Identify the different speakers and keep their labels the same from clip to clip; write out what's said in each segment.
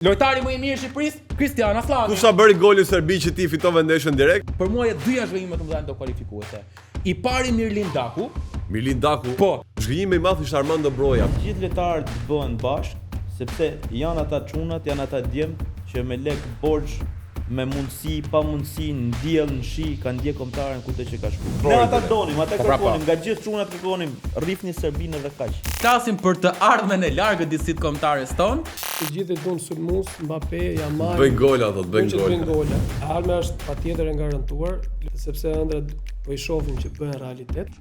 Speaker 1: Lojtari më i mirë i Shqipërisë, Kristian Aslani.
Speaker 2: Kush sa bëri golin Serbi që ti fitove ndeshën direkt?
Speaker 1: Për mua janë dy zhvillime të mëdha do kualifikuese. I pari Mirlin Daku.
Speaker 2: Mirlin Daku.
Speaker 1: Po.
Speaker 2: Zhvillimi i madh ishte Armando Broja.
Speaker 3: Gjithë lojtarët bëhen bashkë, sepse janë ata çunat, janë ata djemt që me lek borxh, me mundësi, pa mundësi, në diell, në shi, kanë ndjek kombëtaren kudo që ka shkuar. Ne ata donim, ata kërkonim, nga gjithë çunat kërkonim, rrifni Serbinë edhe kaq.
Speaker 1: Flasim për të ardhmen e largët disit kombëtares ton.
Speaker 4: Të gjithë e duan sulmues, Mbappé, Yamal.
Speaker 2: Bëjnë gola ato, bëjnë
Speaker 4: gola. Arma është patjetër e garantuar, sepse ëndrat po i shohin që bëhen realitet.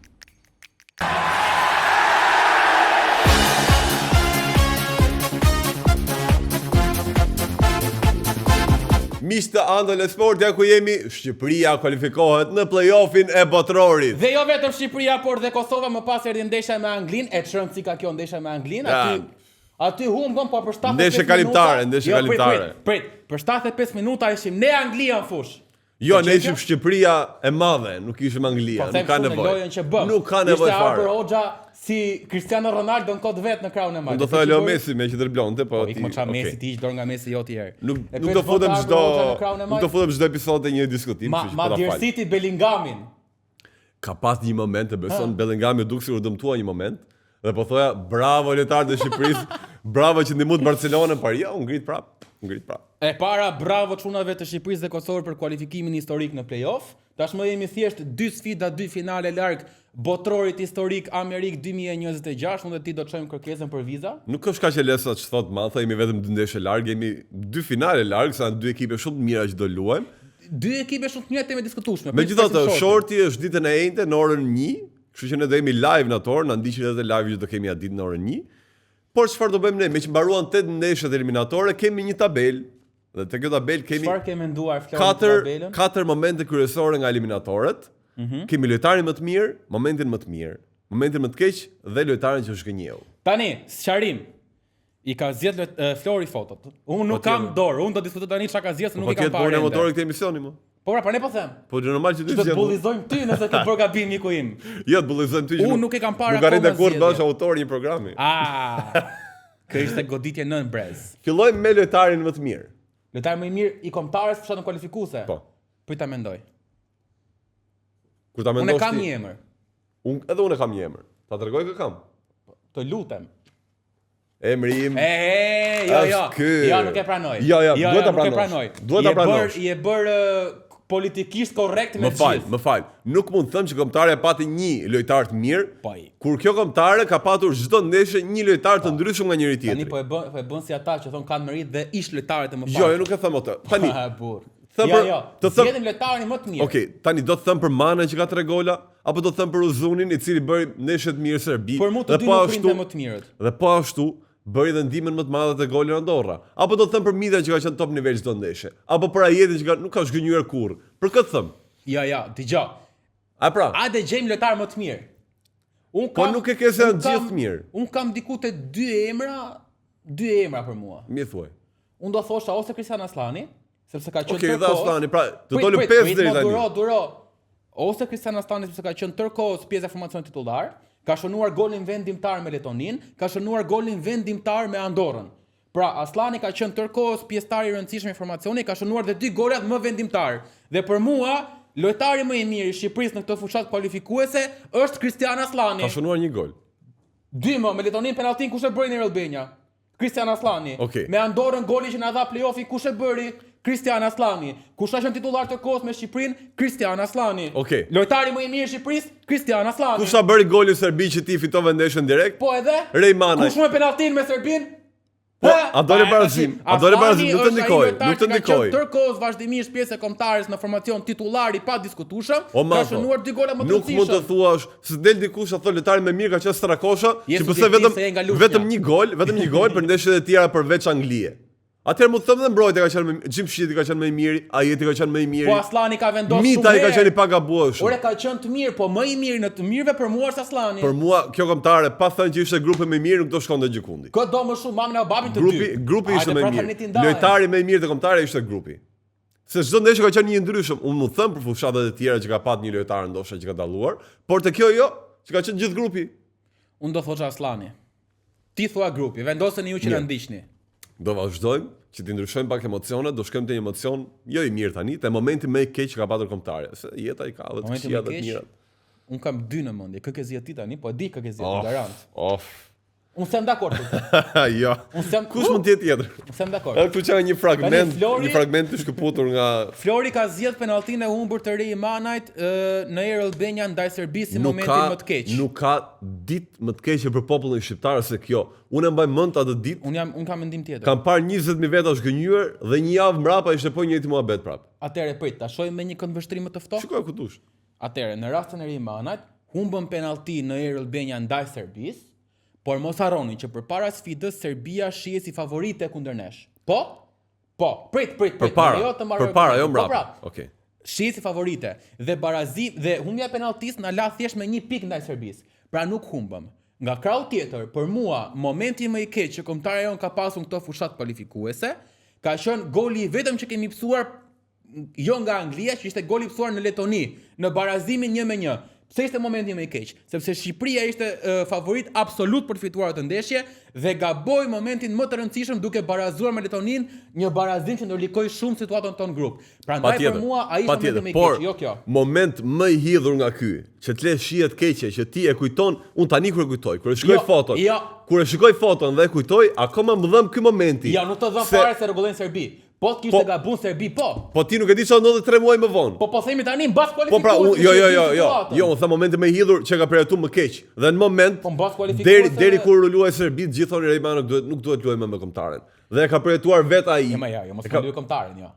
Speaker 2: Miqtë Andole Sport, ja ku jemi, Shqipëria kualifikohet në play-offin e botrorit.
Speaker 1: Dhe jo vetëm Shqipëria, por dhe Kosova më pas erdhi ndeshja me Anglinë, e çrëm si ka kjo ndeshja me Anglinë, aty humbëm po për 75 minuta.
Speaker 2: Ndeshje kalimtare.
Speaker 1: Prit, për 75 minuta ishim ne Anglia në fush.
Speaker 2: Jo, ne ishim Shqipëria e madhe, nuk ishim Anglia, nuk ka nevojë. Nuk ka nevojë fare.
Speaker 1: Ishte Arbër Hoxha si Cristiano Ronaldo në kod vet në krahun e majtë.
Speaker 2: Do thoj Leo Messi me që dërblonte, po
Speaker 1: ti. Po Messi ti ish dorë nga Messi jo ti herë.
Speaker 2: Nuk do futem çdo episod të një diskutim,
Speaker 1: kështu që Madrid City Bellingamin.
Speaker 2: Ka pas një moment të beson Bellingami duk sikur dëmtua një moment dhe po thoja bravo lojtarët e Shqipërisë, bravo që ndihmuat Barcelonën par ja, u ngrit prap.
Speaker 1: E para bravo çunave të Shqipërisë dhe Kosovës për kualifikimin historik në play-off. Tashmë jemi thjesht 2 sfida, 2 finale larg botrorit historik Amerik 2026, unë dhe ti do të çojmë kërkesën për viza.
Speaker 2: Nuk është kaq e lehtë sa ç'thot Mantha, jemi vetëm 2 ndeshje larg, jemi 2 finale larg, sa 2 ekipe shumë të mira që do luajmë.
Speaker 1: 2 ekipe shumë të mira të diskutueshme.
Speaker 2: Megjithatë, shorti është ditën e njëjtë në orën 1, kështu që ne do jemi live në atë orë, na ndiqni edhe live që do kemi atë ditë në orën 1. Por çfarë do bëjmë ne? Me që mbaruan 8 ndeshjet eliminatore, kemi një tabelë. Dhe te kjo tabelë kemi
Speaker 1: çfarë ke menduar Flori tabelën?
Speaker 2: 4 momente kryesore nga eliminatorët. Kemi lojtarin më të mirë, momentin më të mirë, momentin më të keq dhe lojtarin që është gënjeu.
Speaker 1: Tani, sqarim. I ka zgjedh Flori fotot. Unë nuk kam dorë, unë do të diskutoj tani çka ka zgjedhur, nuk i kam parë.
Speaker 2: Po ne motori këtë emisioni më.
Speaker 1: Po pra, ne po them.
Speaker 2: Po normal që ti
Speaker 1: zgjedh. Do të bullizojmë ty nëse ke bërë gabim miku im.
Speaker 2: Jo, të bullizojmë ty.
Speaker 1: Unë nuk e kam parë
Speaker 2: akoma. Nuk arrit dakord bash autori një programi.
Speaker 1: Kjo ishte goditje nën brez.
Speaker 2: Fillojmë me lojtarin më të mirë.
Speaker 1: Lojtari më i mirë i kombëtarës fushatën kualifikuese.
Speaker 2: Po.
Speaker 1: Prit ta mendoj.
Speaker 2: Kur ta mendosh ti?
Speaker 1: Unë kam një emër.
Speaker 2: Unë kam një emër. Ta tregoj kë kam.
Speaker 1: Të lutem.
Speaker 2: Emri im.
Speaker 1: Jo, nuk e pranoj.
Speaker 2: Jo, duhet ta pranoj. Duhet ta pranosh.
Speaker 1: Je bër politikisht korrekt me gjithë.
Speaker 2: Më fal. Nuk mund të them që kombëtare pati një lojtar të mirë.
Speaker 1: Po.
Speaker 2: Kur kjo kombëtare ka patur çdo ndeshje një lojtar të ndryshëm nga njëri tjetri.
Speaker 1: Tani po e bën si ata që thon kanë merit dhe ish lojtarët e më parë.
Speaker 2: Jo, nuk e them atë. Tani.
Speaker 1: Burr.
Speaker 2: Të
Speaker 1: zgjedhim lojtarin më të mirë.
Speaker 2: Okej, tani do të them për Mana që ka 3 gola apo do të them për Uzunin i cili bëri ndeshje të mirë Serbi.
Speaker 1: Dhe po ashtu më të mirët.
Speaker 2: Dhe po ashtu bëri dhe ndihmën më të madhe te golin Andorra. Apo do të them për Mida që ka qenë top nivel çdo ndeshje. Apo për Ajetin që nuk ka zgënjur kurrë. Për këtë them.
Speaker 1: Ja, dëgjoj.
Speaker 2: A pra?
Speaker 1: Hajde gjejmë lojtar më të mirë.
Speaker 2: Po nuk e ke se janë gjithë mirë.
Speaker 1: Un kam diku te 2 emra për mua.
Speaker 2: Mi thuaj.
Speaker 1: Un do thosha ose Kristian Aslani, sepse ka qenë
Speaker 2: tërkohës. Okej, Aslani, pra, do dolën 5 deri tani.
Speaker 1: Duro. Ose Kristian Aslani sepse ka qenë tërkohës pjesë e formacionit titullar, ka shënuar golin vendimtar me Letonin, ka shënuar golin vendimtar me Andorrën. Pra, Aslani ka qenë tërkohës pjesëtar i rëndësishëm i formacionit, ka shënuar dhe 2 golat më vendimtar. Dhe për mua, lojtari më i mirë i Shqipërisë në këtë fushatë kualifikuese është Kristian Aslani.
Speaker 2: Ka shënuar 1 gol.
Speaker 1: 2 me Letonin penalltin kush e bëri në Albania? Kristian Aslani.
Speaker 2: Okay.
Speaker 1: Me Andorrën golin që na dha play-offi kush e bëri? Kristian Aslani. Kush ka qenë titullar të kohës me Shqipërinë? Kristian Aslani.
Speaker 2: Okay.
Speaker 1: Lojtari më i mirë i Shqipërisë? Kristian Aslani.
Speaker 2: Kush sa bëri golin Serbi që ti fitove ndeshën direkt?
Speaker 1: Po edhe?
Speaker 2: Rejmana.
Speaker 1: Kush më penalltin me Serbinë?
Speaker 2: Po, a dole barazim, nuk të ndikoj.
Speaker 1: Tërkohës vazhdimisht pjesë e kombëtares në formacion titular i pa diskutueshëm, ka shënuar 2 gola më të rëndësishëm.
Speaker 2: Nuk mund të thuash se del dikush ato lojtari më mirë ka qenë Strakosha, që pse vetëm një gol për ndeshjet e tjera përveç Anglie. Atëherë mund të them dhe mbrojtja ka qenë Gjimshiti ka qenë më i miri, Ajeti ka qenë më i miri.
Speaker 1: Po Aslani ka vendosur shumë.
Speaker 2: Mita i ka qenë i pagabueshëm.
Speaker 1: Ore ka qenë të mirë, po më i miri në të mirëve për mua është Aslani.
Speaker 2: Për mua kjo kombëtare pa thënë që ishte grupi më i mirë nuk do shkonte gjikundi.
Speaker 1: Kë do më shumë mamin e babin të dy.
Speaker 2: Grupi ishte më i mirë. Lojtari më i mirë të kombëtare ishte grupi. Se çdo ndeshje ka qenë një ndryshëm. Unë mund të them për fushatat e tjera që ka pat një lojtar ndoshta që ka dalluar, por te kjo jo, që ka qenë gjithë grupi.
Speaker 1: Unë do thoja Aslani. Ti thua grupi, vendoseni ju që na ndiqni.
Speaker 2: Do vazhdojmë që t'i ndryshojmë pak emocionet, do shkojmë te një emocion jo i mirë tani, te momenti më i keq që ka patur kombëtarja. Se jeta i ka edhe të këqija dhe të mirat.
Speaker 1: Un kam 2 në mendje, KKZ ti tani, po e di KKZ garant.
Speaker 2: Of.
Speaker 1: Un sem dakord.
Speaker 2: Jo. Kush mund të jetë tjetër?
Speaker 1: Un sem dakord.
Speaker 2: Edhe këtu që një fragment,
Speaker 1: Flori-
Speaker 2: një fragment të shkëputur nga
Speaker 1: Flori ka zgjedh penalltinë e humbur të Ri Manajt në Air Albania ndaj Serbisë në momentin më të keq.
Speaker 2: Nuk ka ditë më të keqe për popullin shqiptar se kjo. Unë mbaj mend atë ditë.
Speaker 1: Un kam mendim tjetër.
Speaker 2: Kam parë 20.000 veta zgënjur dhe një javë mbrapa ishte po njëjti muhabet prap.
Speaker 1: Atëre prit, ta shohim me një këndvështrim më të ftohtë.
Speaker 2: Shikoj ku dush.
Speaker 1: Atëre, në rastin e Ri Manajt, humbën penallti në Air Albania ndaj Serbisë, por mos harroni që përpara sfidës Serbia shihet si favorite kundër nesh. Po? Prit.
Speaker 2: Përpara, jo mbrapa. Okej.
Speaker 1: Shihet si favorite dhe barazi dhe humbja e penalltis na la thjesht me 1 pikë ndaj Serbisë. Pra nuk humbëm. Nga krau tjetër, për mua, momenti më i keq që kombëtarja jon ka pasur këto fushat kualifikuese, ka qenë goli i vetëm që kemi psuar jo nga Anglia, që ishte goli i psuar në Letoni, në barazimin 1-1. Pse ishte momenti më i keq? Sepse Shqipëria ishte favorit absolut për të fituar atë ndeshje dhe gaboi momentin më të rëndësishëm duke barazuar me Letonin, një barazim që ndërlikoi shumë situatën tonë grup. Prandaj për mua ai ishte momenti më i keq, jo kjo.
Speaker 2: Moment më i hidhur nga ky, që të lë shihet keqe që ti e kujton, un tani kur e kujtoj, kur e shikoj foton. Kur e shikoj foton dhe e kujtoj, akoma më dhëm ky momenti.
Speaker 1: Ja, nuk të dhëm fare se rregullojnë Serbi. Po të kishte gabun Serbi, po.
Speaker 2: Po ti nuk e di çfarë ndodhi 3 muaj më vonë.
Speaker 1: Po themi tani mbas
Speaker 2: Po
Speaker 1: kualifikues.
Speaker 2: pra, jo, unë tha momenti më i hidhur që ka përjetuar më keq. Dhe në moment
Speaker 1: po mbas kualifikues.
Speaker 2: Deri kur luaj Serbi, gjithë thonë Rejman nuk duhet luajë më me kombëtaren. Dhe e ka përjetuar vetë ai.
Speaker 1: Jo, mos ka luajë kombëtaren, jo.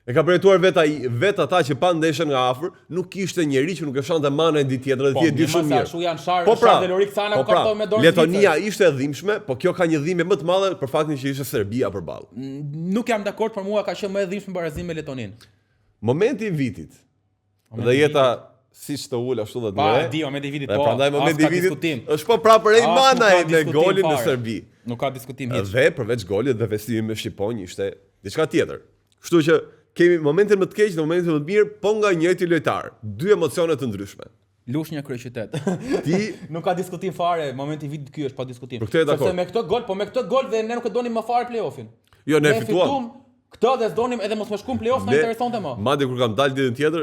Speaker 2: E ka përjetuar vetë ata që pa ndeshën nga afër, nuk kishte njeri që nuk e shante mana e ditë tjetër dhe ti e di shumë mirë.
Speaker 1: Po janë Shar dhe Lorik Sana ku karton me dorë.
Speaker 2: Letonia ishte e dhimbshme, po kjo ka një dhimbje më të madhe për faktin që ishte Serbia përballë.
Speaker 1: Nuk jam dakord, për mua ka qenë më e dhimbshme barazim me Letonin.
Speaker 2: Momenti i vitit. Dhe jeta siç të ul ashtu dhe të
Speaker 1: Pa, di momenti i vitit po.
Speaker 2: Prandaj momenti i vitit është po prapë Rejmanaj me golin në Serbi.
Speaker 1: Nuk ka diskutim hiç.
Speaker 2: Dhe përveç golit dhe festimin me Shqiponj ishte diçka tjetër. Kështu që kemi momentin më të keq dhe momentin më të mirë, po nga njëjti lojtar. 2 emocione të ndryshme.
Speaker 1: Lushnja kryeqytet.
Speaker 2: Ti
Speaker 1: nuk ka diskutim fare, momenti i vitit ky është pa diskutim.
Speaker 2: Sepse
Speaker 1: me këtë gol dhe ne nuk e donim më fare play-offin.
Speaker 2: Jo, ne fituam.
Speaker 1: Këtë dhe s'donim edhe mos më shkum play-off na interesonte më.
Speaker 2: Madje kur kam dalë ditën tjetër,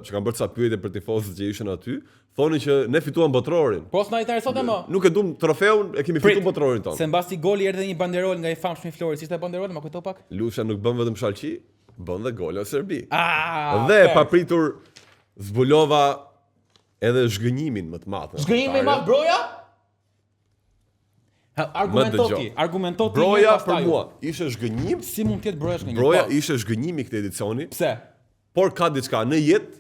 Speaker 2: që kam bërë ca pyetje për tifozët që ishin aty, thonin që ne fituam botrorin.
Speaker 1: Po s'na interesonte më.
Speaker 2: Nuk e duam trofeun, e kemi fituar botrorin tonë.
Speaker 1: Se mbasi goli erdhi një banderol nga i famshëm i Florit, ishte banderol, më kujto pak.
Speaker 2: Lusha nuk bën vetëm shalqi, bën dhe gol në Serbi.
Speaker 1: Dhe
Speaker 2: e papritur zbulova edhe zhgënjimin më të madh.
Speaker 1: Zhgënjimi më madh Broja? Argumentoti.
Speaker 2: Broja për mua ishte zhgënjim.
Speaker 1: Si mund të jetë Broja zhgënjim?
Speaker 2: Broja ishte zhgënjimi këtë edicioni.
Speaker 1: Pse?
Speaker 2: Por ka diçka në jetë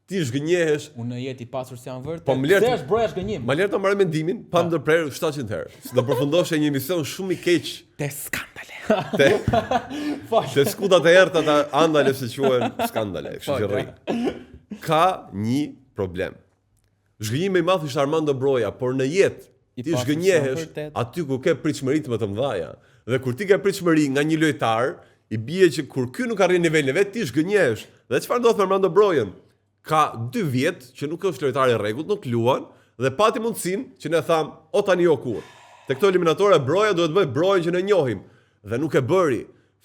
Speaker 2: ti zhgënjehesh.
Speaker 1: Unë në jetë i pasur se janë vërtet.
Speaker 2: Po
Speaker 1: Pse është Broja zhgënjim?
Speaker 2: Ma lër të marrë mendimin, pa ndërprerë 700 herë. Do përfundoshe një emision shumë i keq.
Speaker 1: Te skandale.
Speaker 2: Te skudat e errta të andale se quhen skandale, kështu që rri. Ka një problem. Zhgënjimi i madh ishte Armando Broja, por në jetë ti zhgënjehesh aty ku ke pritshmëri më të mëdha. Dhe kur ti ke pritshmëri nga një lojtar, i bie që kur ky nuk arrin nivelin e vet, ti zhgënjehesh. Dhe çfarë ndodh me Armando Brojën? Ka 2 vjet që nuk është lojtar i rregullt, nuk luan dhe pati mundsinë që ne tham, o tani o kur. Te këto eliminatore Broja duhet bëj Brojën që ne njohim dhe nuk e bëri.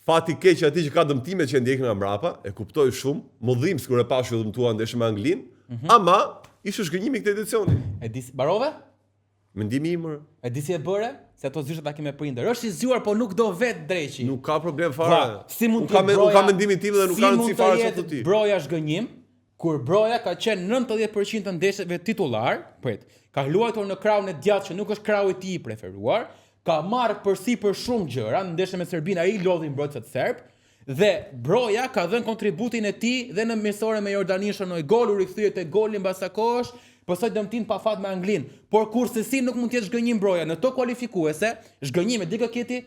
Speaker 2: Fati keq atij që ka dëmtime që ndjekin nga mbrapa, e kuptoi shumë, modhim sikur e pash që dëmtuan ndeshje me Anglin, ama ishte zhgënjimi këtë edicioni.
Speaker 1: E di Barove?
Speaker 2: Mendimi im.
Speaker 1: E di si e bëre? Se ato zyshet ta kemi prindër. Është i zgjuar, po nuk do vet dreqi.
Speaker 2: Nuk ka problem fare.
Speaker 1: Si mund të
Speaker 2: Broja? Unë kam mendimin tim dhe nuk ka rëndësi fare çfarë ti.
Speaker 1: Broja zhgënjim, kur Broja ka qenë 90% të ndeshjeve titullar, ka luajtur në krahun e djathtë që nuk është krahu i tij i preferuar, ka marrë përsipër shumë gjëra në ndeshje me Serbinë, ai lodhi mbrojtësat serb. Dhe Broja ka dhënë kontributin e tij dhe në mesore me Jordanin shënoi gol, u rikthye te goli mbas kohësh, pastaj dëmtin pa fat me Anglin. Por kurse si nuk mund të jetë zhgënjim Broja në to kualifikuese, zhgënjime di këti,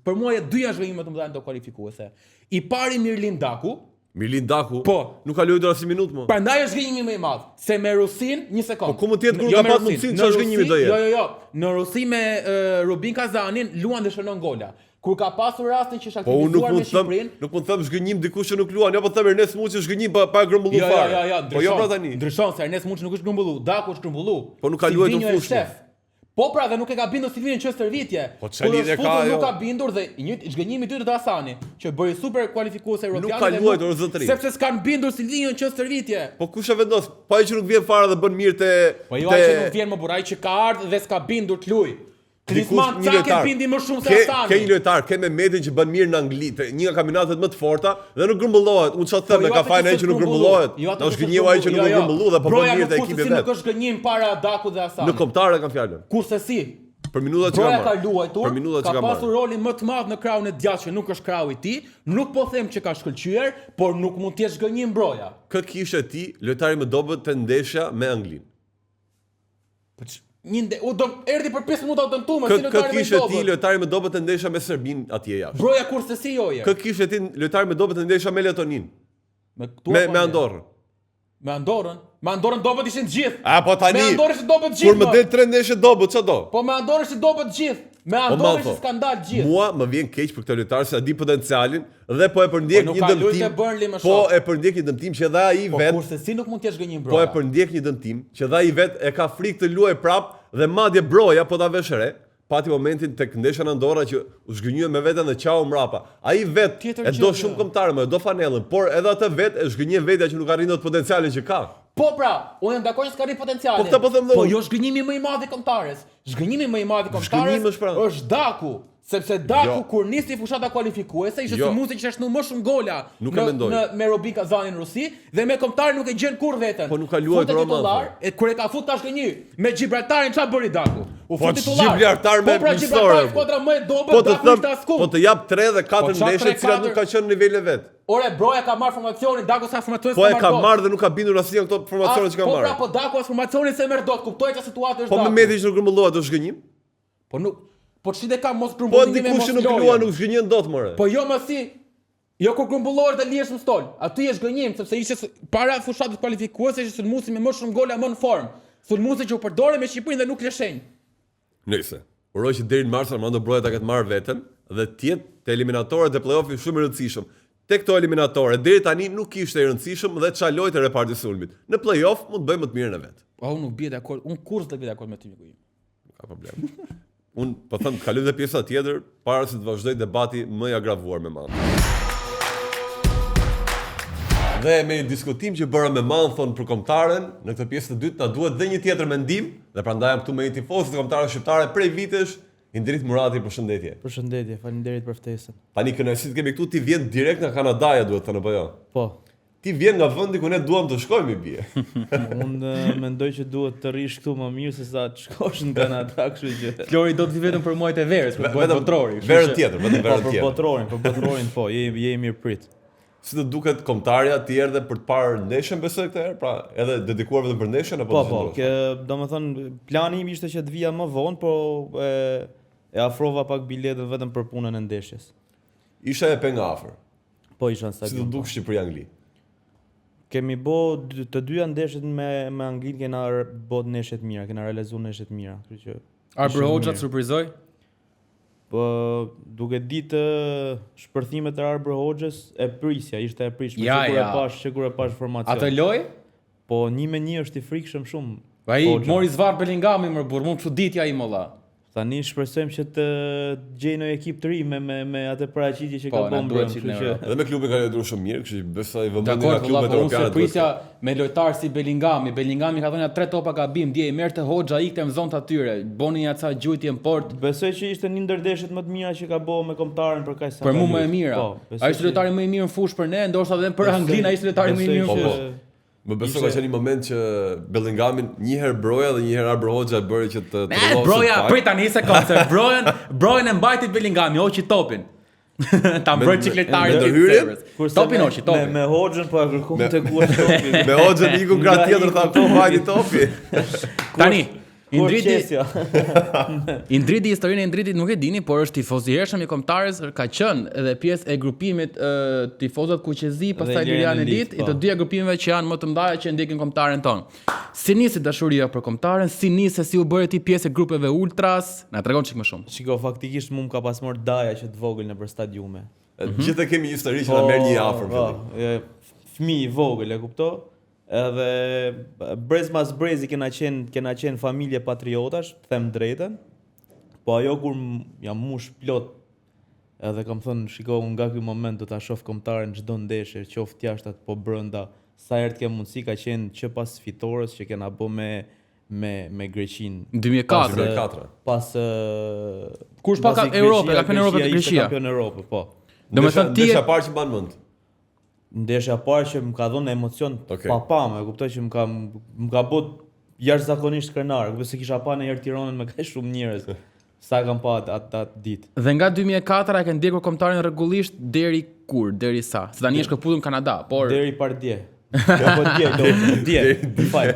Speaker 1: për mua janë 2 zhgënjime të mëdha në to kualifikuese. I pari Mirlin Daku,
Speaker 2: po, nuk ka luajtur as një minutë më.
Speaker 1: Prandaj është zhgënjimi më i madh. Se me Rusin, një sekond.
Speaker 2: Po ku mund të jetë kur ka pas mundsinë çfarë zhgënjimi do jetë?
Speaker 1: Jo. Në Rusi me Rubin Kazanin luan dhe shënon gola. Kur ka pasur rastin që është aktivizuar me Shqipërinë,
Speaker 2: nuk mund të them zhgënjim dikush që nuk luan, jo po them Ernest Muçi zhgënjim pa grumbulluar fare.
Speaker 1: Jo, po jo pra tani. Ndryshon se Ernest Muçi nuk është grumbullu, Daku është grumbullu.
Speaker 2: Po nuk ka luajtur fushë.
Speaker 1: Po pra, dhe nuk e ka bindur Silvinin që stërvitje.
Speaker 2: Po çfarë lidhje ka ajo?
Speaker 1: Nuk ka bindur dhe zhgënjimi i dytë të Hasani, që bëri super kualifikuese europiane.
Speaker 2: Nuk ka luajtur zotëri.
Speaker 1: Sepse s'kan bindur Silvinin që stërvitje.
Speaker 2: Po kush e vendos? Po ai që nuk vjen fare dhe bën mirë te
Speaker 1: Po jo ai që nuk vjen më burraj që ka ardhur dhe s'ka bindur të luaj. Griezmann
Speaker 2: një
Speaker 1: çka ke
Speaker 2: lojtar.
Speaker 1: bindi më shumë se Hasani.
Speaker 2: Ke një lojtar, ke Mehmetin që bën mirë në Angli, një nga kampionatet më të forta dhe nuk grumbullohet. Unë çfarë them, ka fajin ai që nuk grumbullohet. Do zgënjeu ai që nuk grumbullu dhe po bën mirë te ekipi vet.
Speaker 1: Nuk është gënjim para Dakut dhe Hasanit.
Speaker 2: Në kombëtare kanë fjalën.
Speaker 1: Kurse si
Speaker 2: Për minutat që
Speaker 1: Broja
Speaker 2: ka
Speaker 1: ka
Speaker 2: marrë.
Speaker 1: luajtur,
Speaker 2: Për minutat që
Speaker 1: ka
Speaker 2: ka
Speaker 1: pasur
Speaker 2: marrë.
Speaker 1: rolin më të madh në krahun e djathtë që nuk është krahu i tij, nuk po them që ka shkëlqyer, por nuk mund të jesh gënjim Broja.
Speaker 2: Kë kishe ti lojtari më dobët të ndeshja me Anglinë?
Speaker 1: U do erdhi për 5 minuta u dëmtuar si
Speaker 2: Kë
Speaker 1: lojtari më i
Speaker 2: kishe ti
Speaker 1: dobët.
Speaker 2: lojtari më dobët të ndeshja me Serbinë atje jashtë?
Speaker 1: Broja kurse si joje.
Speaker 2: Kë kishe ti lojtari më dobët të ndeshja me Letoninë? Me Andorrën?
Speaker 1: Me Andorrën? Me Andorrën dobët ishin të gjithë.
Speaker 2: A po tani.
Speaker 1: Me Andorrën ishin dobët të gjithë.
Speaker 2: Kur më del 3 ndeshje dobët, ç'do?
Speaker 1: Po me Andorrën ishin dobët të gjithë. Me Andorrën ishin skandal të gjithë.
Speaker 2: Mua më vjen keq për këtë lojtar se a di potencialin dhe po e përndjek
Speaker 1: Po nuk
Speaker 2: një
Speaker 1: ka luajtur
Speaker 2: dëmtim.
Speaker 1: te Burnley më
Speaker 2: Po
Speaker 1: shumë.
Speaker 2: e përndjek një dëmtim që dha ai
Speaker 1: Po
Speaker 2: vet.
Speaker 1: kurse si nuk mund të jesh gënjim
Speaker 2: Po e
Speaker 1: Broja.
Speaker 2: përndjek një dëmtim që dha ai vet e ka frikë të luajë prap dhe madje Broja po ta vesh re. Pati momentin tek ndeshja në Andorra që u zgënjye me veten dhe qau mrapa. Ai vet
Speaker 1: Tjetër
Speaker 2: e do
Speaker 1: gjë,
Speaker 2: shumë
Speaker 1: jo.
Speaker 2: kombëtar më, do fanellën, por edhe atë vet e zgënjën vetja që nuk arrin dot potencialin që ka.
Speaker 1: Po pra, unë jam dakord që s'ka rri potencialin.
Speaker 2: Po këtë po them dhe
Speaker 1: Po
Speaker 2: unë.
Speaker 1: jo zhgënjimi më i madh i kombëtares. Zhgënjimi më i madh i
Speaker 2: Zhgënjimi
Speaker 1: kombëtares
Speaker 2: është pra.
Speaker 1: është Daku. Sepse Daku
Speaker 2: Jo.
Speaker 1: kur nisi fushata kualifikuese ishte
Speaker 2: Jo.
Speaker 1: sulmuesi që shnu më shumë gola
Speaker 2: Nuk e mendoj.
Speaker 1: me Robi Kazanin në Rusi dhe me kombëtar nuk e gjen kurrë veten.
Speaker 2: Po nuk ka luajtur
Speaker 1: Futet
Speaker 2: Roman,
Speaker 1: titullar,
Speaker 2: po.
Speaker 1: e kur e ka fut tash gënjë me Gibraltarin çfarë bëri Daku? U
Speaker 2: Po
Speaker 1: fut titullar.
Speaker 2: Gibraltar me
Speaker 1: Po pra
Speaker 2: Misore.
Speaker 1: Gibraltar skuadra më e dobët,
Speaker 2: Po të
Speaker 1: Daku
Speaker 2: them,
Speaker 1: ishte askull.
Speaker 2: po të jap 3 dhe 4
Speaker 1: Po çfarë
Speaker 2: ndeshje
Speaker 1: 3,
Speaker 2: të cilat
Speaker 1: 4?
Speaker 2: nuk ka qenë në nivelin vet.
Speaker 1: Ore Broja ka marrë formacionin, Daku sa formacion
Speaker 2: Po e ka marrë dhe nuk ka bindur asnjë nga këto formacione që ka
Speaker 1: Po pra,
Speaker 2: marrë.
Speaker 1: po Daku as formacionin se merr dot, kuptoj që situata është
Speaker 2: Po
Speaker 1: Daku.
Speaker 2: me Mehmeti që nuk grumbullohet do zgënjim?
Speaker 1: Po nuk, po çfarë ka mos
Speaker 2: Po
Speaker 1: grumbullimi me
Speaker 2: dikush
Speaker 1: mos
Speaker 2: që nuk
Speaker 1: lojën.
Speaker 2: lua nuk zgënjen dot more.
Speaker 1: Po jo më si, jo kur grumbullohesh dhe lihesh në stol. Aty është gënjim sepse ishte para fushatës kualifikuese ishte sulmuesi me më shumë gola më në formë. Sulmuesi që u përdori me Shqipërinë dhe nuk lëshenj.
Speaker 2: Nëse. Uroj që deri në mars Armando Broja ta ketë marrë veten dhe të jetë te eliminatorët e play-offit shumë i rëndësishëm. Te këto eliminatore deri tani nuk ishte i rëndësishëm dhe ç'a lojtë reparti sulmit. Në play-off mund të bëjmë më të mirën e vet.
Speaker 1: Po unë nuk bie dakord, unë kurrë të bie dakord me timin im.
Speaker 2: Nuk ka problem. Unë po them kaloj dhe pjesa tjetër para se të vazhdoj debati më i agravuar me Manthon. Dhe me një diskutim që bëra me Manthon për kombëtaren, në këtë pjesë të dytë na duhet dhe një tjetër mendim, dhe prandaj jam këtu me një tifozë të kombëtarëve shqiptare prej vitesh. Indrit Murati, përshëndetje.
Speaker 3: Përshëndetje, faleminderit për ftesën.
Speaker 2: Tani kënaqësi të kemi këtu, ti vjen direkt nga Kanadaja, duhet thënë apo jo?
Speaker 3: Po.
Speaker 2: Ti vjen nga vendi ku ne duam të shkojmë i bie.
Speaker 3: Unë mendoj që duhet të rish këtu më mirë se sa të shkosh në Kanada, kështu që.
Speaker 1: Flori do të vi vetëm për muajt e verës, për
Speaker 2: Vetëm
Speaker 1: botrori.
Speaker 2: Verën tjetër, vetëm
Speaker 3: Po
Speaker 2: verën
Speaker 3: për
Speaker 2: tjetër.
Speaker 3: botrorin po, je mirë prit.
Speaker 2: Si të duket kombëtarja ti erdhe për të parë ndeshjen besoj këtë herë, pra edhe dedikuar vetëm për ndeshjen apo
Speaker 3: Po, domethënë plani im ishte që të vija më vonë, po e afrova pak biletën vetëm për punën e ndeshjes.
Speaker 2: Isha e penga afër.
Speaker 3: Po isha në
Speaker 2: Si të
Speaker 3: stadion.
Speaker 2: duk Shqipëri-Angli.
Speaker 3: Kemi bë të dyja ndeshjet me Anglinë, kena bë ndeshje të mira, kena realizuar ndeshje të mira, kështu që
Speaker 1: Arbër Hoxha të surprizoi?
Speaker 3: po duke ditë shpërthimet e Arbër Hoxhës e prisja, ishte e prishme
Speaker 1: Ja,
Speaker 3: sikur
Speaker 1: ja.
Speaker 3: e pash formacion.
Speaker 1: Atë loj?
Speaker 3: Po 1-1 është i frikshëm shumë.
Speaker 1: Ai
Speaker 3: Hoxha.
Speaker 1: mori zvar Bellingami më burr, mund çuditja i molla.
Speaker 3: Tani shpresojmë që të gjejë një ekip të ri me atë paraqitje që
Speaker 1: Po,
Speaker 3: ka
Speaker 1: na
Speaker 3: bën
Speaker 1: duhet
Speaker 3: brëm,
Speaker 1: qitë
Speaker 3: kështu
Speaker 1: në
Speaker 3: që
Speaker 1: Europë.
Speaker 2: Edhe me klubin ka lojtuar shumë mirë, kështu që besoj vëmendjen nga
Speaker 1: Dakor,
Speaker 2: klubet
Speaker 1: po unë
Speaker 2: europiane.
Speaker 1: surprizja me lojtar si Bellingami. Bellingami ka thënë 3 topa gabim, dje i merrte Hoxha ikte në zonë të atyre. Boni një ca gjujtje në port.
Speaker 3: besoj që ishte një ndër ndeshjet më të mira që ka bërë me kombëtarin për kaq sa.
Speaker 1: Për
Speaker 3: ka
Speaker 1: mua më e
Speaker 3: luajtur.
Speaker 1: mira.
Speaker 3: Po, besoj
Speaker 1: Ai ishte
Speaker 3: që-
Speaker 1: lojtari më i mirë në fushë për ne, ndoshta edhe për
Speaker 3: besoj-
Speaker 1: Anglinë ai ishte lojtari më i mirë në
Speaker 3: besoj
Speaker 2: Po,
Speaker 1: fushë.
Speaker 3: që-
Speaker 2: Më besoj
Speaker 3: Ishte-
Speaker 2: ka qenë një moment që Bellingamin një herë Broja dhe një herë Arbër Hoxha e bëri që të
Speaker 1: Broja, prit tani një sekondë, se Brojen e mbajti Bellingami, hoqi topin. Ta mbroj çikletarin
Speaker 2: me
Speaker 1: të
Speaker 2: ndërhyrjen?
Speaker 1: servës.
Speaker 3: Kurse
Speaker 1: Topin
Speaker 3: me-
Speaker 1: hoqi, topin.
Speaker 3: Me Hoxhën po e kërkon të kuaj topin.
Speaker 2: Me Hoxhën iku nga tjetër tha po vajti topi.
Speaker 1: Tani, Indriti,
Speaker 3: Qesja.
Speaker 1: Indriti, historinë e Indritit nuk e dini, por është tifoz i hershëm i kombëtarës, ka qenë edhe pjesë e grupimit tifozët Kuqezi, pastaj Lirian Elit, i të dyja grupimeve që janë më të mëdha që ndjekin kombëtaren ton. Si nisi dashuria për kombëtaren, si nisi si u bëre ti pjesë e grupeve ultras, na tregon çik më shumë.
Speaker 3: Shiko, faktikisht mua më ka pas marrë daja që të vogël nëpër stadiume.
Speaker 2: Gjithë kemi një histori që na merr një afër fillim.
Speaker 3: Fëmijë i vogël, e kupto? Edhe brez mas brezi kena qenë familje patriotash, them drejtën. Po ajo kur jam mush plot, edhe kam thënë, shiko, nga ky moment do ta shoh kombëtaren çdo ndeshje, qoftë jashtë apo brenda, sa herë të kem mundësi ka qenë që pas fitores që kena bë me Greqinë.
Speaker 1: 2004.
Speaker 3: Pas
Speaker 1: Kush pa Europë, kampion Europë te Greqia.
Speaker 3: Kampion Europë, po.
Speaker 1: Domethënë ti
Speaker 2: ndeshja parë që mban mend.
Speaker 3: Ndeshja parë që më ka dhënë emocion papam, e kuptoj që më ka bot jashtëzakonisht krenar, kuptoj se kisha pa në herë Tiranën me kaq shumë njerëz. Sa kam pa atë ditë.
Speaker 1: Dhe nga 2004 e kanë ndjekur kombëtarin rregullisht deri kur? Deri sa? Se tani është kaputën Kanada, por
Speaker 3: deri par dje. Po dje,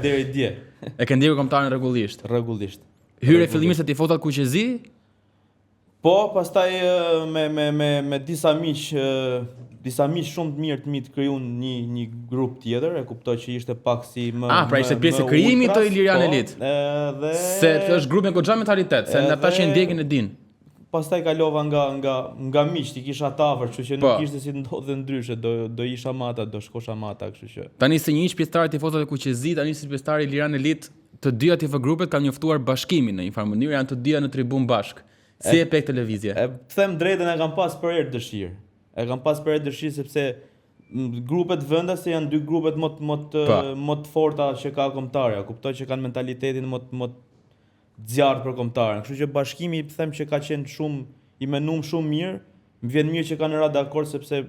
Speaker 3: deri dje.
Speaker 1: E kanë ndjekur kombëtarin rregullisht.
Speaker 3: Rregullisht.
Speaker 1: Hyrë fillimisht te tifozat kuqezi?
Speaker 3: Po, pastaj me disa miq shumë të mirë të mi të krijuan një grup tjetër, e kuptoj që ishte pak si më
Speaker 1: pra ishte pjesë e krijimit të Ilirian Elit.
Speaker 3: Dhe
Speaker 1: se është grup me goxha mentalitet, se ata që ndjekin e din.
Speaker 3: Pastaj kalova nga miq, ti kisha të afër, kështu që nuk ishte si ndodhte ndryshe, do isha me ata, do shkosha me ata, kështu që.
Speaker 1: Tani se një pjesëtar i tifozave kuqezi, tani si pjesëtar i Ilirian Elit, të dyja tifogrupet kanë njoftuar bashkimin në një farë mënyrë, janë të dyja në tribun bashk. Si e pek televizje?
Speaker 3: Them drejtën, e kam pas për herë dëshirë. E kam pas për herë dëshirë sepse grupet vendase janë dy grupet më të forta që ka kombëtarja. Kuptoj që kanë mentalitetin më të zjarrt për kombëtaren. Kështu që bashkimi them që ka qenë shumë i menuar shumë mirë. Më vjen mirë që kanë rënë dakord sepse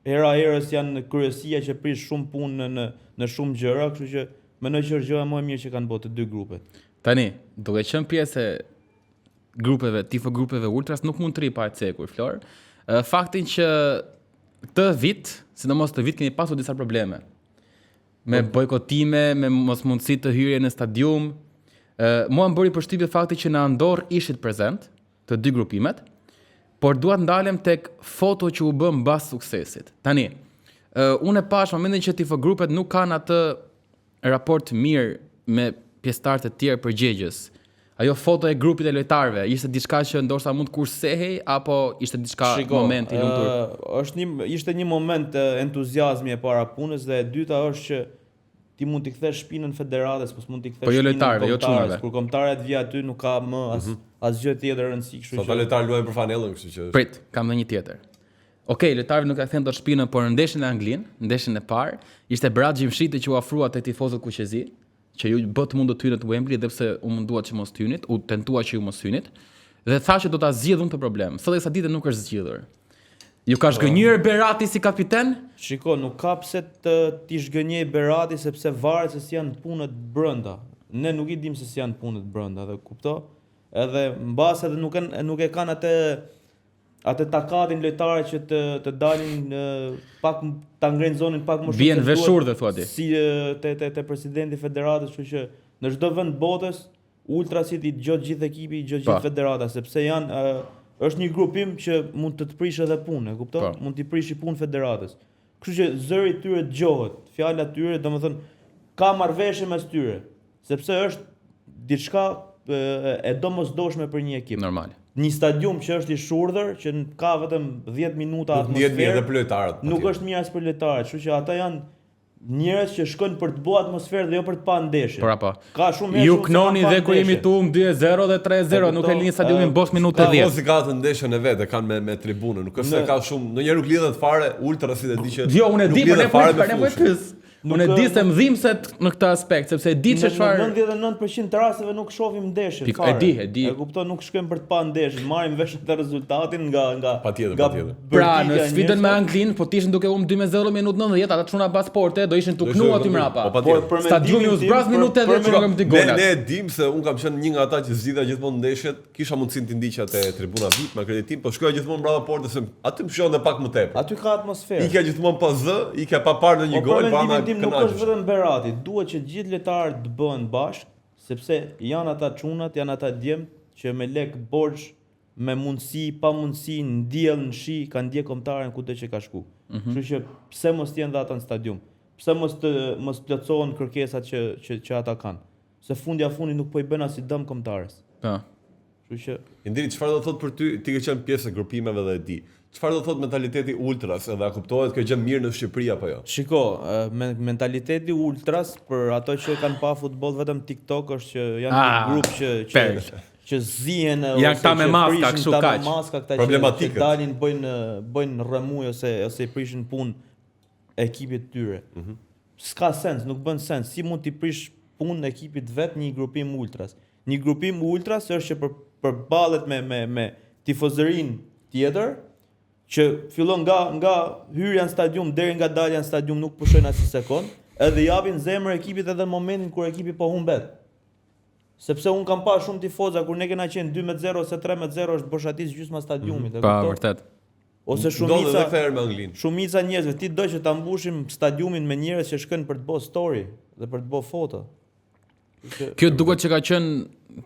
Speaker 3: hera herës janë kryesia që prish shumë punë në shumë gjëra, kështu që mendoj që është gjëja më e mirë që kanë bërë të dy grupet.
Speaker 1: Tani, duke qenë pjesë tifogrupeve ultras nuk mund të ri pa e cekur, Flor. Faktin që këtë vit, sidomos këtë vit, keni pasur disa probleme. Me bojkotime, me mosmundësi të hyrje në stadium. Mua më bëri përshtypje fakti që në Andorë ishit prezent të dy grupimet, por duat ndalem tek foto që u bë mbas suksesit. Tani, unë e pash momentin që tifogrupet nuk kanë atë raport mirë me pjesëtarët e tjerë përgjegjës. Ajo foto e grupit e lojtarëve, ishte diçka që ndoshta mund të kursehej apo ishte diçka moment i lumtur?
Speaker 3: Ishte një moment entuziazmi e para punës dhe e dyta është që ti mund t'i kthesh shpinën federatës, mos mund t'i kthesh
Speaker 1: shpinën kombëtarëve.
Speaker 3: Kur kombëtarët vijnë aty nuk ka më asgjë tjetër rëndësi, kështu që.
Speaker 2: Sa lojtarë luajnë për fanellën, kështu që.
Speaker 1: Prit, kam edhe një tjetër. Okej, lojtarët nuk e kthen dot shpinën, por në ndeshjen e Anglinë, ndeshjen e parë, ishte Berat Gjimshiti që u afrua te tifozët kuqezi, që ju bë të mundë të hynit Wembley dhe pse u mundua që mos hynit, u tentua që ju mos hynit, dhe tha që do ta zgjidhun të problem. Sot sa ditë nuk është zgjidhur. Ju ka zgënjur Berati si kapiten?
Speaker 3: Shiko, nuk ka pse ti zgënjej Berati sepse varet se si janë punët brenda. Ne nuk i dim se si janë punët brenda, dhe kupto? Edhe mbas edhe nuk e kanë atë takatin lojtarë që të dalin pak ta ngrenë zonën pak më shumë.
Speaker 1: Bien veshur dhe thua ti.
Speaker 3: Si te presidenti i federatës, kështu që në çdo vend botës ultrasit i dëgjoj gjithë ekipi, i dëgjoj gjithë federata, sepse është një grupim që mund të prishë edhe punë, e kupton? Mund t'i prishi punë federatës. Kështu që zëri i tyre dëgohet, fjala e tyre, domethënë ka marrëveshje mes tyre, sepse është diçka e domosdoshme për një ekip.
Speaker 1: Normal.
Speaker 3: Një stadium që është i shurdhër, që ka vetëm 10 minuta atmosferë, nuk është mirë as për lojtarët, kështu që ata janë njerëz që shkojnë për të bërë atmosferë dhe jo për të pa ndeshje. Ka shumë herë
Speaker 1: ju knoni dhe kur jemi tu 2-0 dhe 3-0, nuk e lini stadiumin bosh minutë 10.
Speaker 2: Ose ka të ndeshjen e vet, e kanë me tribunën, nuk është se ka shumë, ndonjëherë nuk lidhet fare ultrasit e di që.
Speaker 1: Jo, unë e di, por ne po e pyes. Unë e di se mdhimset në këtë aspekt, sepse e di se çfarë.
Speaker 3: Në 99% të rasteve nuk shohim ndeshje fare.
Speaker 1: E di.
Speaker 3: E kupton, nuk shkojmë për të pa ndeshje, marrim vesh atë rezultatin nga
Speaker 2: patjetër.
Speaker 1: Pra, në sfidën me Anglinë, po tishin duke 2-0 minutë 90, ata çuna pasporte do ishin tuknu aty mbrapa. Stadiumi u zbraz minutë 10 që kemi golat.
Speaker 2: Ne e dim se un kam qenë një nga ata që zgjidha gjithmonë ndeshjet, kisha mundësinë të ndiqja te tribuna VIP me akreditim, po shkoja gjithmonë mbrapa portës, aty më shonte pak më tepër.
Speaker 3: Aty ka atmosferë.
Speaker 2: Ikja gjithmonë pa zë, ikja pa parë ndonjë gol, pa më
Speaker 3: nuk është vetëm Berati, duhet që gjithë lojtarët të bëhen bashkë, sepse janë ata çunat, janë ata djemt që me lek borxh, me mundësi, pa mundësi, në diell, në shi, kanë ndjek kombëtaren kudo që ka shku. Kështu që pse mos jenë dhe ata në stadium? Pse mos plotësohen kërkesat që ata kanë? Se fundja fundit nuk po i bën as i dëm kombëtares. Kështu që
Speaker 2: Indiri, çfarë do thot për ty? Ti ke qenë pjesë e grupimeve dhe e di. Çfarë do thot mentaliteti ultras, edhe a kuptohet kjo gjë mirë në Shqipëri apo jo?
Speaker 3: shiko, mentaliteti ultras për ato që kanë pa futboll vetëm TikTok është që janë një grup që zihen
Speaker 1: janë këta me maska, kështu kaq.
Speaker 3: Këta
Speaker 2: Problematikët.
Speaker 3: që dalin bëjnë rremuj ose i prishin punë ekipit tyre. S'ka sens, nuk bën sens. Si mund t'i prish punën ekipit vet një grupim ultras? Një grupim ultras është që përballet me tifozërinë tjetër, që fillon nga hyrja në stadium deri nga dalja në stadium nuk pushojnë as një sekond, edhe japin zemër ekipit edhe në momentin kur ekipi po humbet. Sepse un kam pa shumë tifoza kur ne kena qenë 2-0 ose 3-0 është boshatis gjysma stadiumit, e
Speaker 1: Pa,
Speaker 3: kupton?
Speaker 1: vërtet.
Speaker 3: Ose
Speaker 2: Ndodhet edhe këtë herë me Anglinë.
Speaker 3: shumica njerëzve, ti do që ta mbushim stadiumin me njerëz që shkojnë për të bërë story dhe për të bërë foto.
Speaker 1: Kjo duket që ka qenë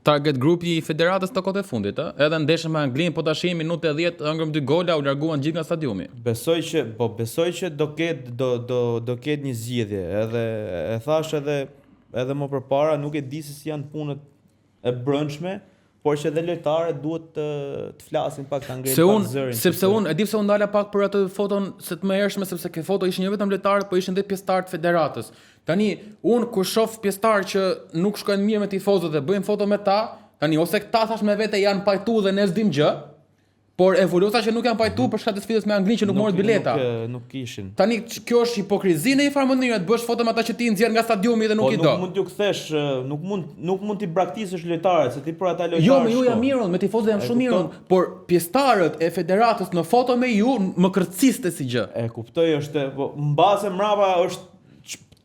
Speaker 1: target grupi i federatës të kohët e fundit, ë? Edhe ndeshën me Anglinë, po tash minutë 10 ëngrëm 2 gola, u larguan gjithë nga stadiumi.
Speaker 3: Besoj që do ketë një zgjidhje, edhe e thash edhe më përpara, nuk e di se si janë punët e brendshme, por që edhe lojtarët duhet të flasin pak ta ngrejnë pak zërin.
Speaker 1: Sepse unë e di pse u ndala pak për atë foton se të më hershme, sepse ke foto ishin jo vetëm lojtarët, po ishin edhe pjesëtarët federatës. Tani unë kur shoh pjesëtarë që nuk shkojnë mirë me tifozët dhe bëjnë foto me ta, tani ose këta thash me vete janë pajtu dhe ne s'dim gjë, por evoluosa që nuk janë pajtu për shkak të sfidës me Anglinë që nuk morët bileta.
Speaker 3: Nuk kishin.
Speaker 1: Tani kjo është hipokrizi në një farë mënyrë, të bësh foto me ata që ti nxjerr nga stadiumi dhe nuk i do.
Speaker 3: Nuk mund t'ju kthesh, nuk mund t'i braktisësh lojtarët, se ti për ata lojtarë.
Speaker 1: Jo, me ju jam mirë, me tifozët jam shumë mirë, por pjesëtarët e federatës në foto me ju më kërciste si gjë.
Speaker 3: E kuptoj, është, po mbase mrapa është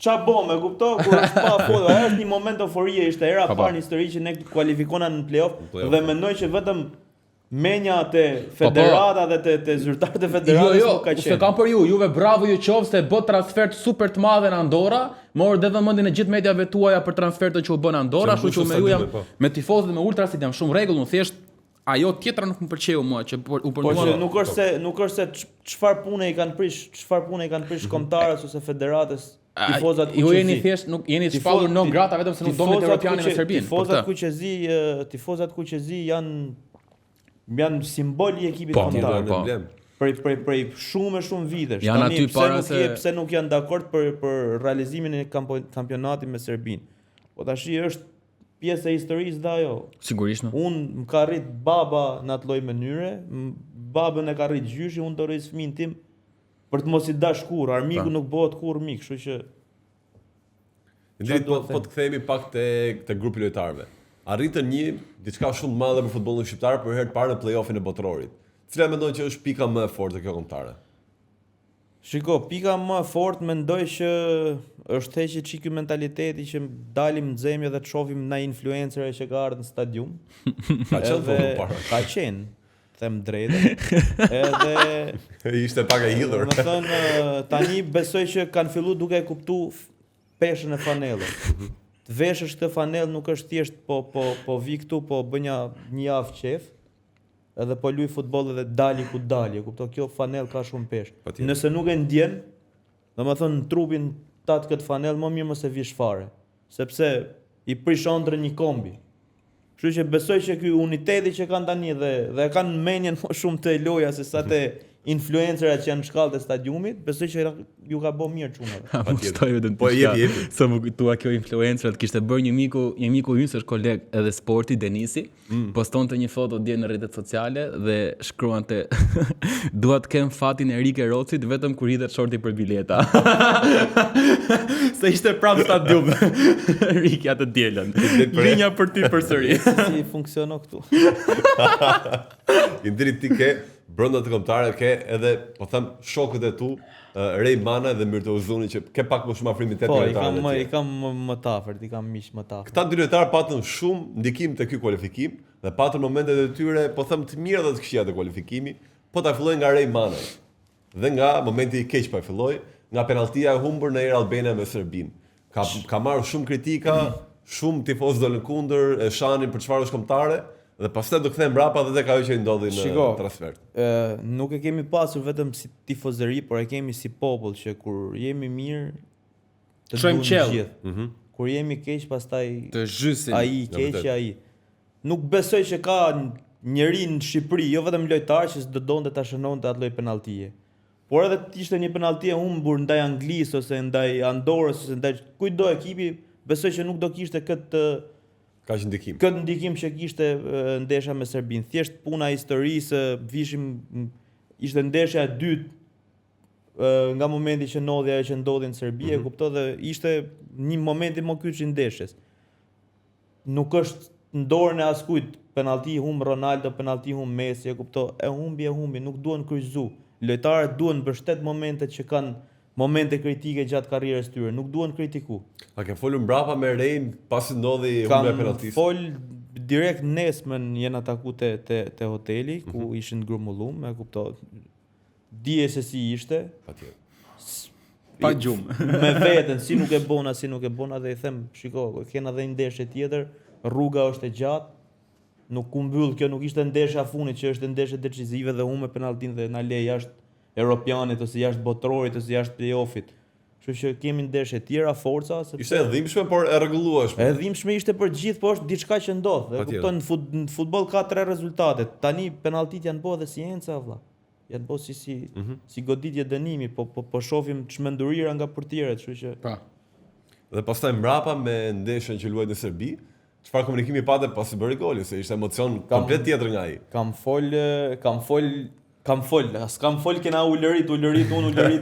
Speaker 3: qa bom, e kuptoj, kur është pa foto, ajo është një moment euforie, ishte era parë në histori që ne kualifikona në playoff dhe mendoj që vetëm menja të federata dhe të zyrtarët e federatës nuk ka qenë.
Speaker 1: Se kam për ju, juve bravo ju qovë se bë transfert super të madhe në Andorra, morë dhe mendin e gjithë mediave tuaja për transfertet që u bën në Andorra, kështu që me ju jam me tifozët dhe me ultrasit jam shumë rregull, më thjesht ajo tjetra nuk më pëlqeu mua që u
Speaker 3: Po që nuk është se çfarë pune i kanë prish kombëtarës ose federatës. Tifozat kuqezi.
Speaker 1: Ju jeni thjesht nuk jeni të shpallur non grata vetëm se nuk doni të europianin me Serbinë.
Speaker 3: Tifozat kuqezi janë simbol i ekipit kombëtar. Prej shumë vitesh.
Speaker 1: Janë aty para
Speaker 3: pse nuk janë dakord për realizimin e kampionatit me Serbinë. Po tash është pjesë e historisë dhe ajo.
Speaker 1: Sigurisht.
Speaker 3: Unë më ka rrit baba në atë lloj mënyre, babën e ka rrit gjyshi, unë do rrit fëmin tim për të mos i dash kurrë, armiku nuk bëhet kurrë mik, kështu që
Speaker 2: Ndrit, po të kthehemi pak te grupi lojtarëve. Arritën një diçka shumë të madhe për futbollin shqiptar për herë të parë në play-offin e botrorit. Cila mendon që është pika më e fortë e kjo kombëtare?
Speaker 3: Shiko, pika më e fortë mendoj që është heqë çik ky mentaliteti që dalim në xemje dhe të shohim na influencerë që ka ardhur në stadium.
Speaker 2: Ka qenë para.
Speaker 3: Ka qenë, them drejtë. Edhe
Speaker 2: ishte pak e hidhur.
Speaker 3: Do të thënë tani besoj që kanë filluar duke e kuptuar peshën e fanellës. Të veshësh këtë fanellë nuk është thjesht po vi këtu, po bën një javë qef, edhe po luaj futboll edhe dali ku dali, kupton, kjo fanellë ka shumë peshë. Nëse nuk e ndjen, domethënë në trupin tat këtë fanellë më mirë mos e vish fare, sepse i prish ëndrrën një kombi. Kështu që besoj që ky uniteti që kanë tani dhe kanë menjen më shumë të loja se sa të influencerat që janë në shkallët e stadiumit, besoj që ju ka bë mirë çunave.
Speaker 1: Mostoj vetëm.
Speaker 2: Po jepi.
Speaker 1: Sa më kujtua kjo influencerat kishte bërë një miku ynë është koleg edhe sporti Denisi, postonte një foto dje në rrjetet sociale dhe shkruante dua të kem fatin e Rike Rocit vetëm kur hidhet shorti për bileta. Se ishte pranë stadium. Riki atë dielën. Linja për ty përsëri.
Speaker 3: Si funksionon këtu?
Speaker 2: Indri ti ke brenda të kombëtare ke edhe po them shokët e tu, Rej Mana dhe Mirto Uzuni që ke pak më shumë afrimi te lojtarët.
Speaker 3: Po, i kam më të afërt, i kam miq më të afërt.
Speaker 2: Këta dy lojtarë patën shumë ndikim te ky kualifikim dhe patën momentet e tyre, po them të mira dhe të këqija te kualifikimi, po ta filloj nga Rej Mana. Dhe nga momenti i keq pa filloi, nga penalltia e humbur në Air Albania me Serbinë. Ka marrë shumë kritika, shumë tifozë dolën kundër, e shanin për çfarë është kombëtare. Dhe pastaj do kthehem mbrapa dhe tek ajo që i ndodhi në transfer.
Speaker 3: Nuk e kemi pasur vetëm si tifozëri, por e kemi si popull që kur jemi mirë të duam gjithë. Kur jemi keq pastaj
Speaker 1: të zhysin.
Speaker 3: Ai keq ai. nuk besoj që ka njeri në Shqipëri, jo vetëm lojtar që s'do donte ta shënonte atë lloj penalltie. Por edhe të ishte një penallti e humbur ndaj Anglisë ose ndaj Andorës ose ndaj kujdo ekipi, besoj që nuk do kishte këtë ndikim që kishte ndeshja me Serbinë. Thjesht puna e historisë, ishte ndeshja e dytë nga momenti që ndodhi ajo që ndodhi në Serbi, e kuptoj dhe ishte një momenti më kyç i ndeshjes. Nuk është në dorën e askujt, penallti humb Ronaldo, penallti humb Messi, e kuptoj, e humbi, nuk duhen kryqëzu. Lojtarët duhen mbështet momentet që kanë momente kritike gjatë karrierës tyre, nuk duhen kritiku.
Speaker 2: A ke folur mbrapa me Rein pasi ndodhi humbja e penalltisë?
Speaker 3: Kam fol direkt nesmën jena taku te hoteli ku ishin grumullum, e kuptoj. Dije se si ishte.
Speaker 2: Patjetër.
Speaker 1: Pa gjumë.
Speaker 3: Me veten, si nuk e bona dhe i them, shiko, kena dhe një ndeshje tjetër, rruga është e gjatë. Nuk u mbyll, kjo nuk ishte ndeshja e fundit që është ndeshje decisive dhe humbë penalltin dhe na le jashtë Europianit ose jashtë botrorit ose jashtë play-offit. Kështu që kemi ndeshje tjera, forca,
Speaker 2: ishte e dhimbshme por e rregullueshme.
Speaker 3: E dhimbshme ishte për gjithë, po është diçka që ndodh. E kupton, në futboll ka 3 rezultate. Tani penalltit janë bërë dhe scienca vëlla. Janë bërë si goditje dënimi, po shohim çmendurira nga portierët, kështu që.
Speaker 1: Pa.
Speaker 2: Dhe pastaj mbrapa me ndeshjen që luajti në Serbi, çfarë komunikimi patë pasi bëri gol, se ishte emocion komplet tjetër nga ai.
Speaker 3: Kam fol kena ulërit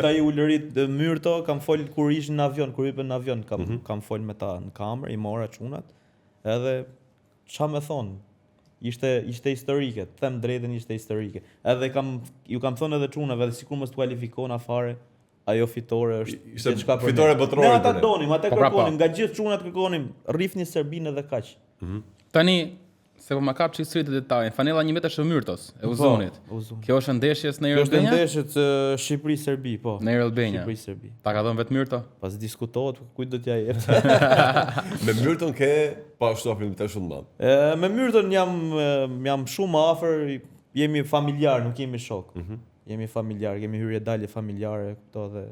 Speaker 3: ai ulërit Myrto, kam fol kur ishin në avion, kur hipën në avion, kam fol me ta në kamerë, i mora çunat. Edhe ç'a më thon? Ishte historike, them drejtën, ishte historike. Edhe ju kam thënë edhe çunave, edhe sikur mos kualifikona fare, ajo fitore është diçka për
Speaker 2: fitore botrore.
Speaker 3: Ne ata donim, ata kërkonim, nga gjithë çunat kërkonim, rrifni Serbinë edhe kaq.
Speaker 1: Tani se po ma kap çik sëritë detajin, fanella 1 metër e Myrtos, e Uzunit. Kjo është ndeshjes në Erel Benja?
Speaker 3: Kjo është ndeshjes Shqipëri-Serbi, po.
Speaker 1: Në Erel Benja.
Speaker 3: Shqipëri-Serbi.
Speaker 1: Ta ka dhënë vetë Myrto?
Speaker 3: Pas diskutohet, kujt do t'ja jep.
Speaker 2: Me Myrton ke pa ashtu afërmëtar shumë të madh.
Speaker 3: Me Myrton jam shumë afër, jemi familjar, nuk jemi shok. Jemi familjar, kemi hyrje dalje familjare këto dhe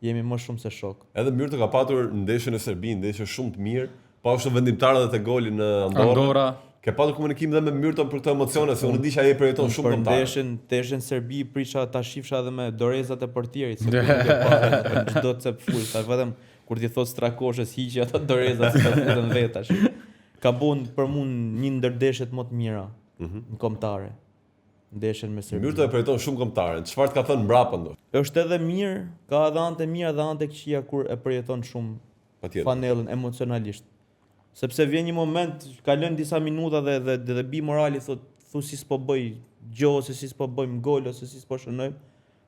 Speaker 3: jemi më shumë se shok.
Speaker 2: Edhe Myrto ka patur ndeshjen e Serbinë, ndeshje shumë të mirë, pa ashtu vendimtar edhe te goli në Andorra. Ke patur komunikim dhe me Myrton për këtë emocione, se unë di që ai e përjeton shumë kombëtar.
Speaker 3: Për ndeshjen Serbi prisha ta shifsha edhe me dorezat e portierit, se nuk e pa çdo cep full, sa vetëm kur ti thot Strakoshës hiqi ato dorezat se futën vet tash. Ka bën për mua një ndër ndeshjet më të mira në kombëtare. Ndeshjen me Serbi.
Speaker 2: Myrto e përjeton shumë kombëtaren. Çfarë ka thënë mbrapa ndoshta?
Speaker 3: Është edhe mirë, ka edhe anë të mira dhe anë të këqija kur e përjeton shumë fanellën emocionalisht. Sepse vjen një moment, kalon disa minuta dhe bi morali thu si s'po bëj gjë ose si s'po bëjmë gol ose si s'po shënojmë.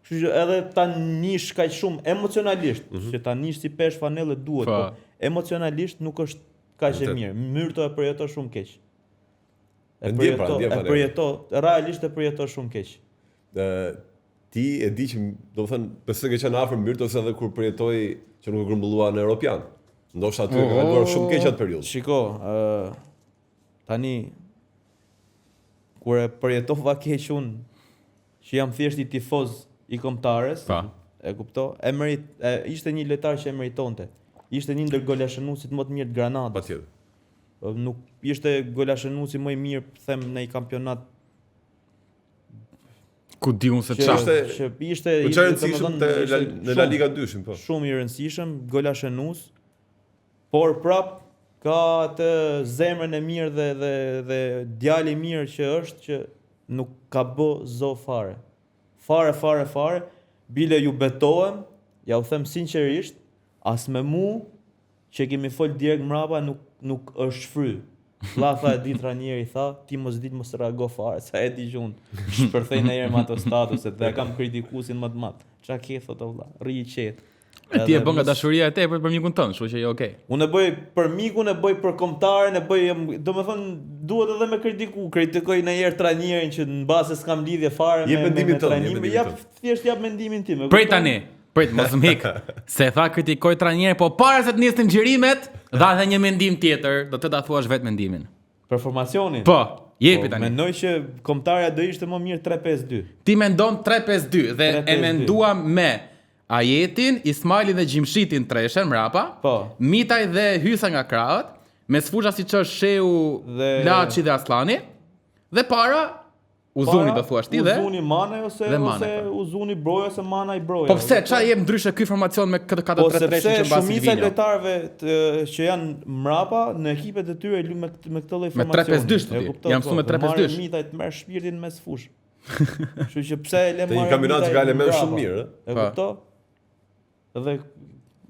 Speaker 3: Kështu që edhe ta nish kaq shumë emocionalisht, që ta nish si pesh fanellë duhet, po emocionalisht nuk është kaq e mirë. Myrto e përjeton shumë keq. Realisht e përjeton shumë keq.
Speaker 2: Ti e di që, do të thënë, pse ke qenë afër Myrtos edhe kur përjetoi që nuk e grumbullua në Europian. Ndoshta aty ka kaluar shumë keq atë periudhë.
Speaker 3: Shiko, tani kur e përjetova keq unë, që jam thjesht i tifoz i kombëtares, e kupto? Ishte një lojtar që e meritonte. Ishte një ndër golashënuesit më të mirë të Granadës.
Speaker 2: Patjetër.
Speaker 3: Nuk ishte golashënuesi më i mirë, them, në një kampionat.
Speaker 1: Ku di unë se çfarë.
Speaker 3: Ishte
Speaker 2: në La Liga 2, po.
Speaker 3: Shumë i rëndësishëm, golashënues. Por prap ka atë zemrën e mirë dhe djalë i mirë që është që nuk ka bë zo fare. Fare. Bile ju betohem, ja u them sinqerisht, as me mu që kemi fol direkt mrapa nuk është shfry. Vlla tha e di trajneri tha, ti mos reago fare, sa e di gjun. Shpërthej në herë me ato statuset dhe kam kritikuesin më të madh. Çka ke thotë vlla? Rri i qetë.
Speaker 1: Ti e bën nga dashuria e tepërt për mikun tënd, kështu që je okay.
Speaker 3: Unë e bëj për mikun, e bëj për kombëtarin, e bëj, domethënë duhet edhe me kritikoj në herë trajnerin që mbase s'kam lidhje fare me trajnimin. Thjesht jap mendimin tim.
Speaker 1: Prit tani. Prit, mos më hik. Se tha kritikoj trajnerin, po para se të nisin xhirimet, dha edhe një mendim tjetër, do të ta thuash vetë mendimin.
Speaker 3: Për formacionin?
Speaker 1: Po, jepi tani.
Speaker 3: Mendoj që kombëtarja do ishte më mirë 3-5-2.
Speaker 1: Ti mendon 3-5-2 dhe e menduam me Ajetin, Ismailin dhe Gjimshitin treshen mrapa, Mitaj dhe Hysa nga krahët, Mes fusha siç është Sheu,
Speaker 3: Dhe-
Speaker 1: Laçi dhe Aslani, dhe para Uzuni do thuash ti dhe
Speaker 3: Uzuni Manaj ose Uzuni Broja ose Manaj Broja.
Speaker 1: po pse çfarë jep ndryshe ky formacion me këtë 4-3-3 që mbas
Speaker 3: shumica e
Speaker 1: Silvinho?
Speaker 3: lojtarëve që janë mrapa në ekipet e tyre luajnë me këtë lloj
Speaker 1: Me
Speaker 3: formacioni.
Speaker 1: 3-5-2 ti. Jam mësuar me 3-5-2.
Speaker 3: Mita të merr shpirtin mes fush. Kështu që pse e le
Speaker 2: Te një kampionat që ka element shumë mirë,
Speaker 3: e kupto? Dhe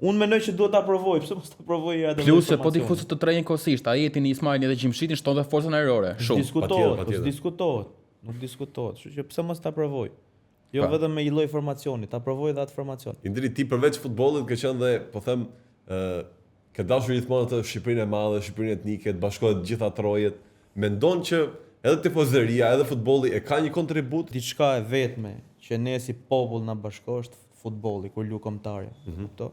Speaker 3: unë mendoj që duhet ta provoj, pse mos ta provoj atë.
Speaker 1: Plus se po ti fusë të trejnë kohësisht, Ajetin, Ismailin dhe Gjimshitin shtonte forcën ajrore, shumë.
Speaker 3: Diskutohet. Nuk diskutohet. Kështu që pse mos ta provoj? Jo vetëm me një lloj formacioni, ta provoj edhe atë formacion.
Speaker 2: Indri ti përveç futbollit ke qenë dhe po them ke dashur gjithmonë atë Shqipërinë e madhe, Shqipërinë etnike, të bashkohet gjitha trojet. Mendon që edhe tifozëria, edhe futbolli e ka një kontribut?
Speaker 3: Diçka e vetme që ne si popull na bashkon është futbolli kur lu kombëtarja. Kupto?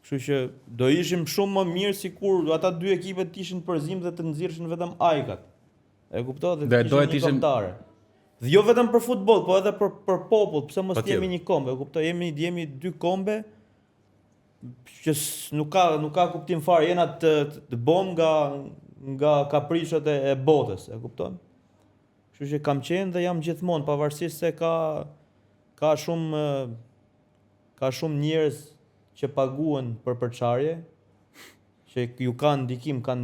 Speaker 3: Kështu që do ishim shumë më mirë sikur ata dy ekipet ishin përzim dhe të nxirrshin vetëm ajkat. E kupto? Dhe të ishin kombëtare. Dhe jo vetëm për futboll, po edhe për popull, pse mos jemi një kombe, e kuptoj, jemi dy kombe që nuk ka kuptim fare, jena të bom nga kaprishat e botës, e kupton? Kështu që kam qenë dhe jam gjithmonë, pavarësisht se ka shumë njerëz që paguhen për përçarje, që ju kanë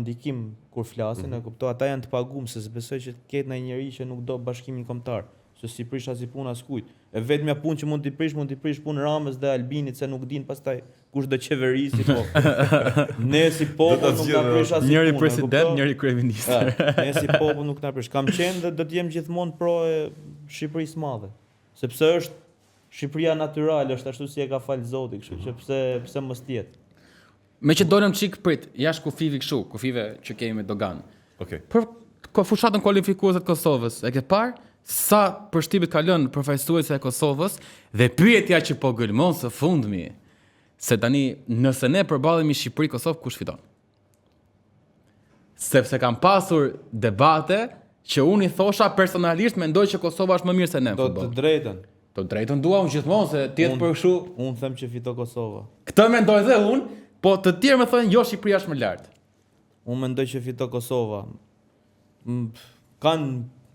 Speaker 3: ndikim kur flasin, e kuptoj, ata janë të paguar se s'besoj që ketë ndonjë njeri që nuk do bashkimin kombëtar, se si prish as i pun as kujt. E vetmja punë që mund t'i prish punë Ramës dhe Albinit se nuk din pastaj kush do qeverisi, po. Ne si popull nuk na prish as i punë.
Speaker 1: Njëri president, njëri kryeministër.
Speaker 3: Ne si popull nuk na prish. Kam qenë dhe do të jem gjithmonë pro e Shqipërisë madhe, sepse është Shqipëria natyrale, është ashtu si e ka fal Zoti, kështu që pse mos tjetë.
Speaker 1: Me që dolëm çik prit, jashtë kufive kështu, kufive që kemi me Dogan.
Speaker 2: Okej.
Speaker 1: Për fushatën kualifikuese të Kosovës, e ke parë sa përshtypjet ka lënë përfaqësuese e Kosovës dhe pyetja që po gëlmon së fundmi, se tani nëse ne përballemi Shqipëri-Kosovë, kush fiton? Sepse kam pasur debate që unë i thosha personalisht mendoj që Kosova është më mirë se ne në futboll.
Speaker 3: Të drejtën.
Speaker 1: Të drejtën dua unë gjithmonë se tjetë për kështu.
Speaker 3: Unë them që fito Kosova.
Speaker 1: Këtë mendoj dhe unë, po të tjerë më thonë jo Shqipëria është më lart.
Speaker 3: Unë mendoj që fito Kosova. Kanë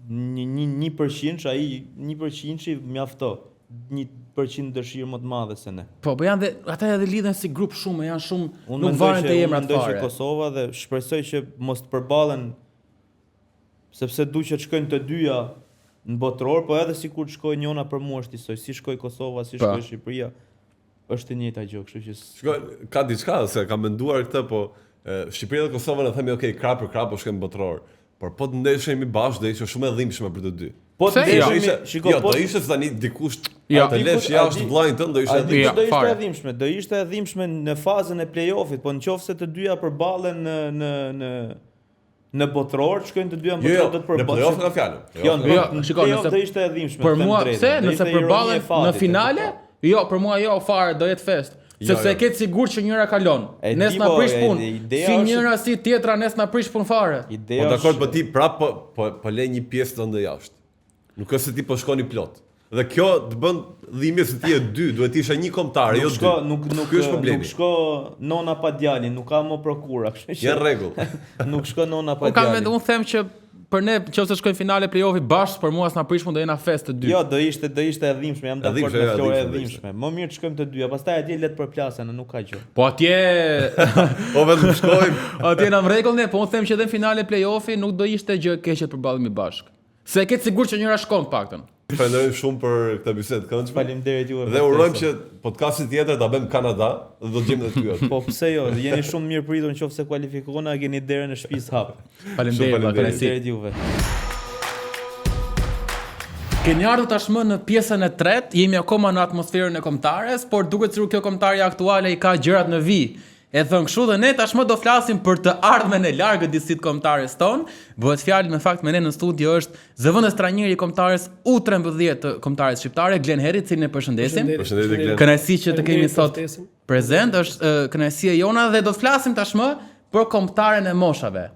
Speaker 3: 1%, ai 1% mjafto. 1% dëshirë më të madhe se ne.
Speaker 1: Po janë dhe ata edhe lidhen si grup shumë, janë shumë,
Speaker 3: Unë
Speaker 1: nuk varen te emrat
Speaker 3: mendoj
Speaker 1: fare.
Speaker 3: që Kosova dhe shpresoj që mos të përballen sepse duhet të shkojnë të dyja në botëror, po edhe sikur të shkojnë njëna për mua është njësoj, si shkoj Kosova, si shkoj Shqipëria, është e njëjta gjë, kështu që
Speaker 2: Shikoj, ka diçka se kam menduar këtë, po Shqipëria dhe Kosova në themi okay, krap për krap po shkojnë botror. Por po të ndeshemi bashkë do ishte shumë e dhimbshme për të dy.
Speaker 3: Po të ndeshemi,
Speaker 2: shikoj, do ishte tani dikush të lesh jashtë vllajin tënd do ishte
Speaker 3: do ishte e dhimbshme, do ishte e dhimbshme në fazën e play-offit, po nëse të dyja përballen në botror, shkojnë të dyja në botror do të përballen.
Speaker 2: Në play-off ka fjalën.
Speaker 3: Jo, shikoj, nëse do ishte e dhimbshme.
Speaker 1: Për mua pse, nëse përballen në finale, jo, për mua jo fare do jetë fest. Sepse e ketë sigur që njëra kalon. Nes na prish punë. Si njëra si tjetra nes na prish punë fare.
Speaker 2: Po dakord, po ti prap po le një pjesë tënde jashtë. Nuk është se ti po shkoni plot. Dhe kjo të bën dhimbje se ti e dy, duhet të isha një kombëtar, jo dy.
Speaker 3: Nuk shko nona pa djalin, nuk ka më prokura, kështu që.
Speaker 2: Ja rregull.
Speaker 3: Nuk shko nona pa djalin.
Speaker 1: Unë them që për ne nëse shkojnë finale play-offi bashkë, për mua s'na prish punë do jena fest të dy.
Speaker 3: Jo, do ishte e dhimbshme, jam dakord me Florë e dhimbshme. Më mirë të shkojmë të dyja, pastaj atje le të përplasen, nuk ka gjë.
Speaker 1: Po atje
Speaker 2: O vetëm shkojmë.
Speaker 1: Atje na rregull ne, po unë them që edhe në finale play-offi nuk do ishte gjë e keqe të përballemi bashkë. Se e ketë sigur që njëra shkon paktën.
Speaker 2: Falenderoj shumë për këtë bisedë këndshme.
Speaker 3: Faleminderit juve.
Speaker 2: Dhe urojmë që podcastin tjetër ta bëjmë Kanada dhe do të gjejmë edhe ty.
Speaker 3: Po pse jo, jeni shumë mirë pritur nëse kualifikohena, keni derën në shtëpisë hap.
Speaker 1: Faleminderit
Speaker 3: juve.
Speaker 1: Keni ardhur tashmë në pjesën e tretë, jemi akoma në atmosferën e kombëtares, por duket sikur kjo kombëtarja aktuale i ka gjërat në vijë. E thënë kështu dhe ne tashmë do flasim për të ardhmen e largët disit kombëtares tonë. Bëhet fjalë në fakt me ne në studio është zëvendës trajneri i kombëtares U13 të kombëtares shqiptare, Glen Heri, cilin e përshëndesim.
Speaker 2: Përshëndetje Glen.
Speaker 1: Kënaqësi që të kemi sot prezent, është kënaqësia jona dhe do të flasim tashmë për kombëtaren e moshave.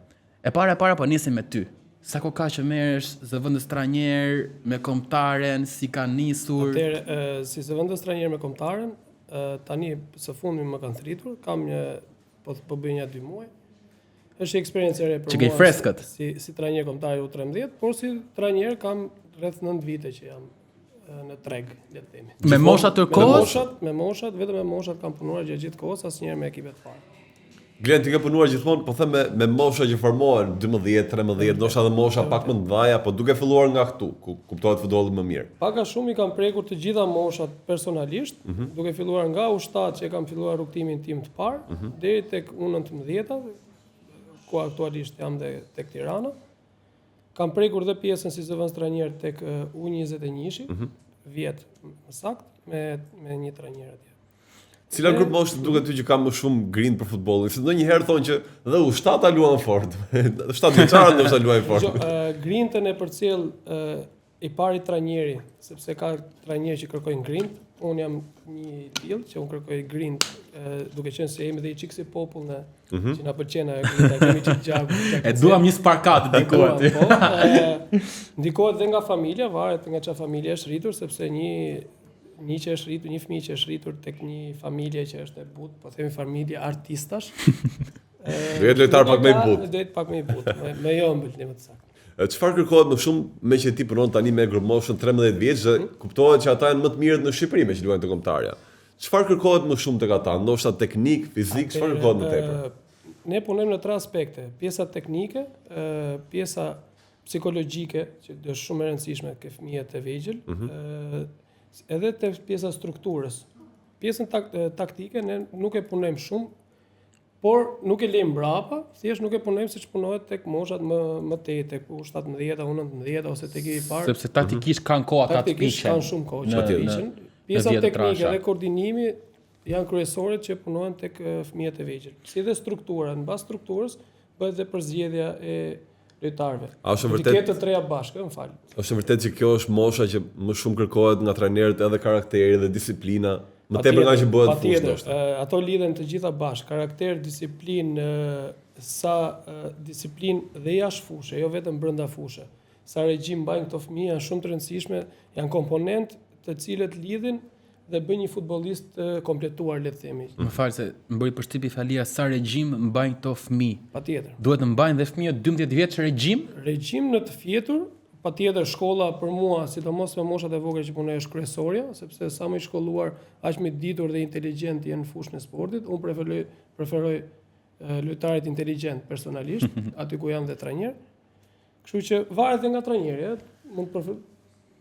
Speaker 1: E para po nisim me ty. Sa kohë ka që merresh zëvendës trajner me kombëtaren, si ka nisur?
Speaker 4: Atëherë, si zëvendës trajner me kombëtaren, tani së fundmi më kanë thritur, kam një po bëj një 2 muaj. është eksperiencë e re për
Speaker 1: Që ke freskët.
Speaker 4: Si trajner kombëtar U13, por si trajner kam rreth 9 vite që jam në treg, le të themi.
Speaker 1: Me mosha tërkohës?
Speaker 4: Me moshat, vetëm me moshat kam punuar gjatë gjithë kohës, asnjëherë me ekipet parë.
Speaker 2: Glen, ti ke punuar gjithmonë, po them me mosha që formohen 12, 13, ndoshta edhe mosha pak më të mëdha, po duke filluar nga këtu, ku kuptohet futbolli më mirë.
Speaker 4: Pak a shumë i kam prekur të gjitha moshat personalisht, duke filluar nga U7 që kam filluar rrugtimin tim të parë, deri tek U19, ku aktualisht jam dhe tek Tirana. Kam prekur dhe pjesën si zëvendës trajner tek U21-shi, vjet më saktë, me një trajner atje.
Speaker 2: Cila grup moshë duket ty që ka më shumë grind për futbollin? Se ndonjëherë thonë që dhe U7-a luan fort. 7 vjeçarët ndoshta luajnë fort.
Speaker 4: Grindën e përcjell i pari trajneri, sepse ka trajner që kërkojnë grind. Unë jam një tillë që unë kërkoj grind, duke qenë se jemi dhe i çiksi popull në që na pëlqen ajo grinda, kemi çik gjaku.
Speaker 1: E duam një sparkat ndikohet.
Speaker 4: Ndikohet dhe nga familja, varet nga çfarë familje është rritur, sepse një që është rritur, një fëmijë që është rritur tek një familje që është e butë, po themi familje artistash.
Speaker 2: Do jetë lojtar pak më i butë.
Speaker 4: Do jetë pak më i butë, me jo ëmbël më të saktë.
Speaker 2: Çfarë kërkohet më shumë me që ti punon tani me grup moshën 13 vjeç, dhe kuptohet që ata janë më të mirët në Shqipëri me që luajnë te kombëtarja. Çfarë kërkohet më shumë tek ata? Ndoshta teknik, fizik, çfarë kërkohet më tepër?
Speaker 4: Ne punojmë në 3 aspekte, pjesa teknike, pjesa psikologjike, që është shumë e rëndësishme ke fëmijët e vegjël, edhe te pjesa strukturës. Pjesën taktike ne nuk e punojmë shumë, por nuk e lejmë mbrapa, thjesht nuk e punojmë siç punohet tek moshat më të tek U17, U19 ose tek i parë.
Speaker 1: Sepse taktikisht kanë kohë ata të
Speaker 4: Taktikisht kanë shumë kohë që të piqen. Pjesa teknike dhe koordinimi janë kryesorët që punojnë tek fëmijët e vegjël. Si dhe struktura, mbas strukturës bëhet dhe përzgjedhja e lojtarëve.
Speaker 2: A është vërtet
Speaker 4: Tiketë të treja bashkë, më fal.
Speaker 2: Është vërtet që kjo është mosha që më shumë kërkohet nga trajnerët, edhe karakteri dhe disiplina, më tepër nga që bëhet fushë ndoshta.
Speaker 4: Ato lidhen të gjitha bashkë, karakter, disiplinë, disiplinë dhe jashtë fushë, jo vetëm brenda fushë. Sa regjim mbajnë këto fëmijë janë shumë të rëndësishme, janë komponent të cilët lidhin dhe bëjnë një futbollist kompletuar, le të themi.
Speaker 1: Më fal se më bëri përshtypje falia sa regjim mbajnë këto fëmijë.
Speaker 4: Patjetër.
Speaker 1: Duhet të mbajnë dhe fëmijët 12 vjeç regjim?
Speaker 4: Regjim në të fjetur, patjetër shkolla për mua, sidomos me moshat e vogla që punoj, është kryesorja, sepse sa më i shkolluar, aq më i ditur dhe inteligjent janë në fushën e sportit. Unë preferoj lojtarit inteligjent personalisht, aty ku jam dhe trajner. Kështu që varet nga trajneri, mund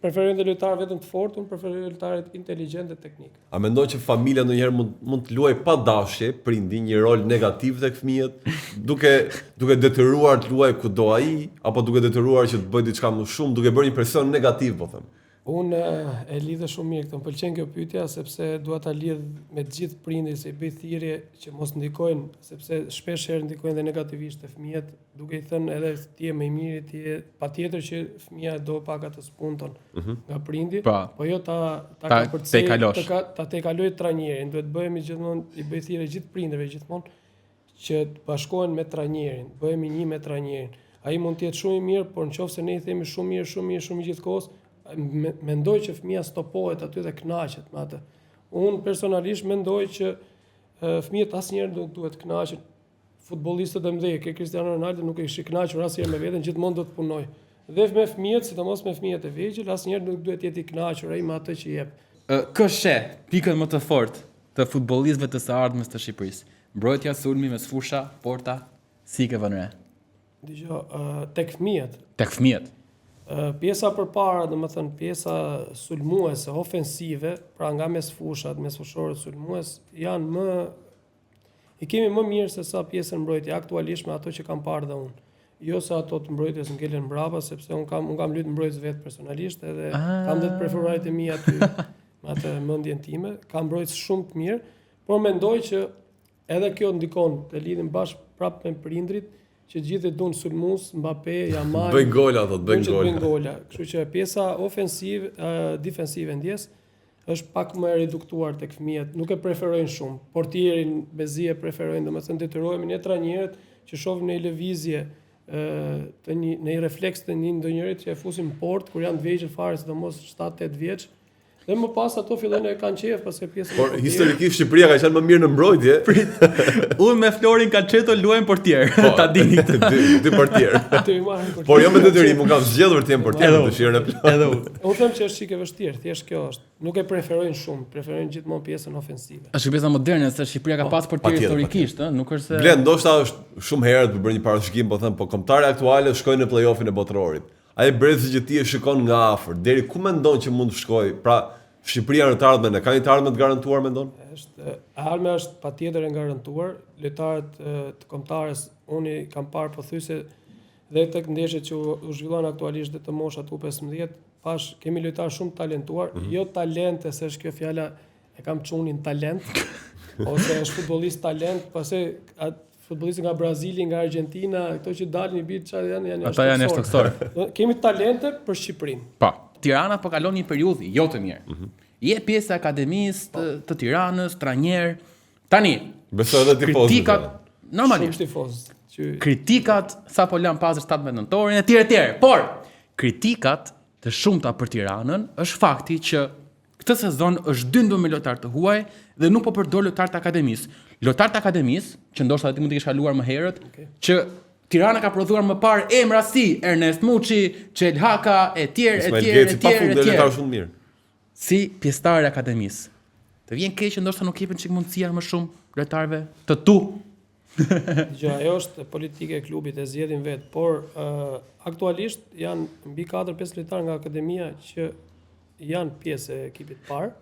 Speaker 4: preferojnë dhe lojtarë vetëm të fortë, unë preferoj lojtarët inteligjent dhe teknik.
Speaker 2: A mendon që familja ndonjëherë mund të luajë pa dashje, prindi një rol negativ tek fëmijët, duke detyruar të luajë kudo ai, apo duke detyruar që të bëjë diçka më shumë, duke bërë një presion negativ, po them.
Speaker 4: Unë e lidhe shumë mirë këtë, më pëlqen kjo pyetja sepse dua ta lidh me të gjithë prindërit, se i bëj thirrje që mos ndikojnë, sepse shpesh herë ndikojnë dhe negativisht te fëmijët, duke i thënë edhe ti je më i miri, ti je patjetër që fëmia do pak atë spunton nga prindi, po jo ta tejkaloj trajnerin, duhet bëhemi gjithmonë, i bëj thirrje gjithë prindërve gjithmonë që të bashkohen me trajnerin, bëhemi një me trajnerin. Ai mund të jetë shumë i mirë, por nëse ne i themi shumë mirë gjithkohës, mendoj që fëmia stopohet aty dhe kënaqet me atë. Unë personalisht mendoj që fëmijët asnjëherë nuk duhet të kënaqen. Futbollistët e mëdhenj, ke Cristiano Ronaldo nuk e kishte kënaqur asnjëherë me veten, gjithmonë do të punoj. Dhe me fëmijët, sidomos me fëmijët e vegjël, asnjëherë nuk duhet të jetë i kënaqur ai me atë që jep.
Speaker 1: Kë she pikën më të fortë të futbollistëve të së ardhmes të Shqipërisë? Mbrojtja, sulmi, mes fusha, porta, si ke vënë re?
Speaker 4: Dgjoj, tek fëmijët.
Speaker 1: Tek fëmijët.
Speaker 4: Pjesa përpara, domethënë pjesa sulmuese, ofensive, pra nga mes fushat, mes fushorët sulmues, janë i kemi më mirë se sa pjesën mbrojtje aktualisht me ato që kam parë dhe unë. Jo se ato të mbrojtjes ngelen mbrapa, sepse unë kam luajtur mbrojtës vetë personalisht, edhe kam dhe të preferuarit e mi aty me atë mendjen time, kam mbrojtës shumë të mirë, por mendoj që edhe kjo ndikon të lidhim bashkë prapë me prindrit, që gjithë e duan sulmues, Mbappé, Yamal.
Speaker 2: Bëjnë gola.
Speaker 4: Kështu që pjesa ofensive, defensive ndjes është pak më e reduktuar tek fëmijët, nuk e preferojnë shumë. Portierin, Bezi e preferojnë, domethënë detyrohemi ne trajnerët që shohim në lëvizje në një refleks të ndonjërit që e fusim port kur janë të vegjël fare, sidomos 7-8 vjeç, Dhe më pas ato fillojnë e kanë qef pas e pjesën.
Speaker 2: Por historikisht Shqipëria ka qenë më mirë në mbrojtje.
Speaker 1: Unë me Florin Kaçeto luajm portier, ta dini këtë.
Speaker 2: Dy portier.
Speaker 4: Ato i marrin portier.
Speaker 2: Por jo me detyrim, më kam zgjedhur të jem portier në dëshirën e plot.
Speaker 1: Edhe unë.
Speaker 4: Unë them që është çike vështirë, thjesht kjo është. Nuk e preferojnë shumë, preferojnë gjithmonë pjesën ofensive.
Speaker 1: Është pjesa moderne se Shqipëria ka pas portier historikisht, ëh, nuk është se
Speaker 2: Blen, ndoshta është shumë herët për bërë një parashëkim, po them, po kombëtarët aktuale shkojnë në play-offin e botërorit. Ai brezi që ti e shikon nga afër, deri ku mendon që mund të shkojë? Pra, Shqipëria në të ardhmen, ka një të ardhmen të garantuar mendon?
Speaker 4: Ardhmja është patjetër e garantuar. Lojtarët të kombëtarës unë kam parë pothuajse dhe tek ndeshjet që u zhvilluan aktualisht dhe të moshat U15, pash kemi lojtarë shumë talentuar, jo talente, se është kjo fjala e kam çunin talent, ose është futbollist talent, pastaj futbollistë nga Brazili, nga Argentina, këto që dalin i bit çfarë janë
Speaker 1: ata janë shtokësor.
Speaker 4: Kemi talente për Shqipërinë.
Speaker 1: Po. Tirana po kalon një periudhë jo të mirë. Je pjesë e akademisë të Tiranës, trajner. Tani,
Speaker 2: besoj edhe tifozët.
Speaker 1: Kritikat normalisht. Kritikat sapo lan pas 17 nëntorin etj. Por kritikat të shumta për Tiranën është fakti që këtë sezon është dyndur me lojtar të huaj dhe nuk po përdor lojtar të akademisë. Lojtar të akademisë, që ndoshta ti mund të kesh kaluar më herët, që Tirana ka prodhuar më parë emra si Ernest Muçi, Çel Haka, etj. Si pjesëtarë akademisë. Të vjen keq që ndoshta nuk jepin çik mundësia më shumë lojtarëve të tu.
Speaker 4: Gjë, ajo është politike e klubit, e zgjedhin vet, por aktualisht janë mbi 4-5 lojtarë nga akademia që janë pjesë e ekipit parë,